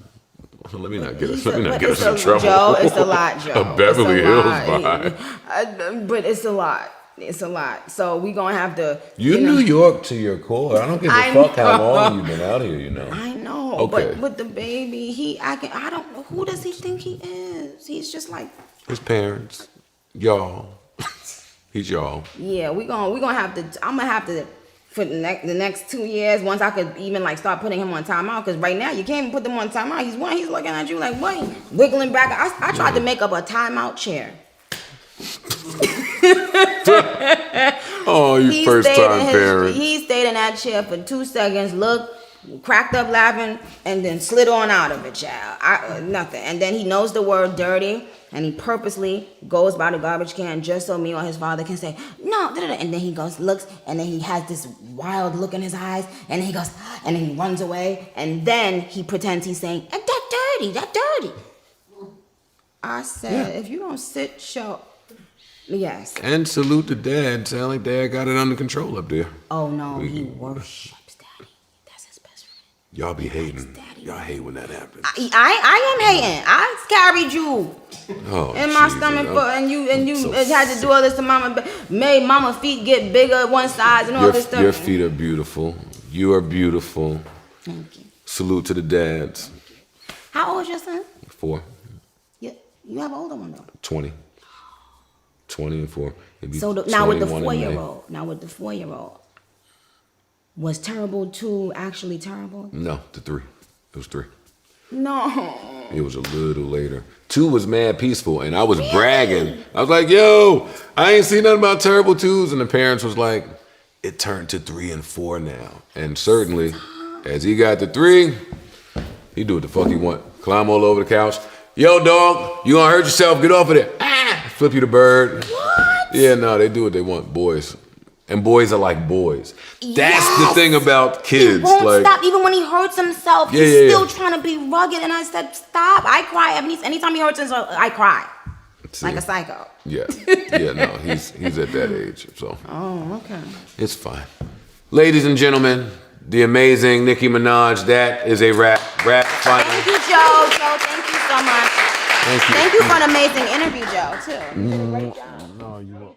Let me not get us It's in trouble. Joe, it's a lot, Joe. A Beverly It's a Hills lot. vibe. But it's a lot. It's a lot. So we gonna have to. You're New York to your core. I don't give a fuck how long you've been out here. I know. Okay. But the baby, I don't know. Who does he think he is? He's just like. His parents, y'all. He's y'all. Yeah, we gonna have to. I'm gonna have to. For the next 2 years, once I could even start putting him on timeout, because right now you can't even put them on timeout. He's looking at you like, what? Wiggling back. I tried to make up a timeout chair. Oh, you first time parent. He stayed in that chair for 2 seconds, looked, cracked up laughing, and then slid on out of it, child. Nothing. And then he knows the word dirty, and he purposely goes by the garbage can just so me or his father can say, no, and then he goes, looks, and then he has this wild look in his eyes, and he goes, and then he runs away, and then he pretends he's saying, that dirty. I said, if you don't sit, show. Yes. And salute the dad. Sound like dad got it under control up there. Oh, no, he worships daddy. That's his best friend. Y'all be hating. Y'all hate when that happens. I am hating. I carried you in my stomach, and you had to do all this to mama. Made mama feet get bigger, one size, and all this stuff. Your feet are beautiful. You are beautiful. Thank you. Salute to the dads. How old is your son? 4. Yeah, you have an older one though. 20. 20 and 4. So now with the 4-year-old. Was Terrible 2 actually terrible? No, the 3. It was 3. No. It was a little later. 2 was mad peaceful, and I was bragging. I was like, yo, I ain't seen nothing about terrible 2s. And the parents was like, it turned to 3 and 4 now. And certainly, as he got to 3, he do what the fuck he want. Climb all over the couch. Yo, dog, you gonna hurt yourself. Get off of there. Ah! Flip you the bird. What? Yeah, no, they do what they want, boys. And boys are like boys. That's the Yes. thing about kids. He won't like, stop. Even when he hurts himself, Yeah, he's yeah, still yeah. trying to be rugged. And I said, stop. I cry. Anytime he hurts himself, I cry. see, Like a psycho. Yeah, yeah, no, he's at that age, so Oh, okay. it's fine. Ladies and gentlemen, the amazing Nicki Minaj. That is a rap final. Thank you, Joe. Joe, thank you so much. Thank you. Thank you for an amazing interview, Joe, too. You did a great job. No, you were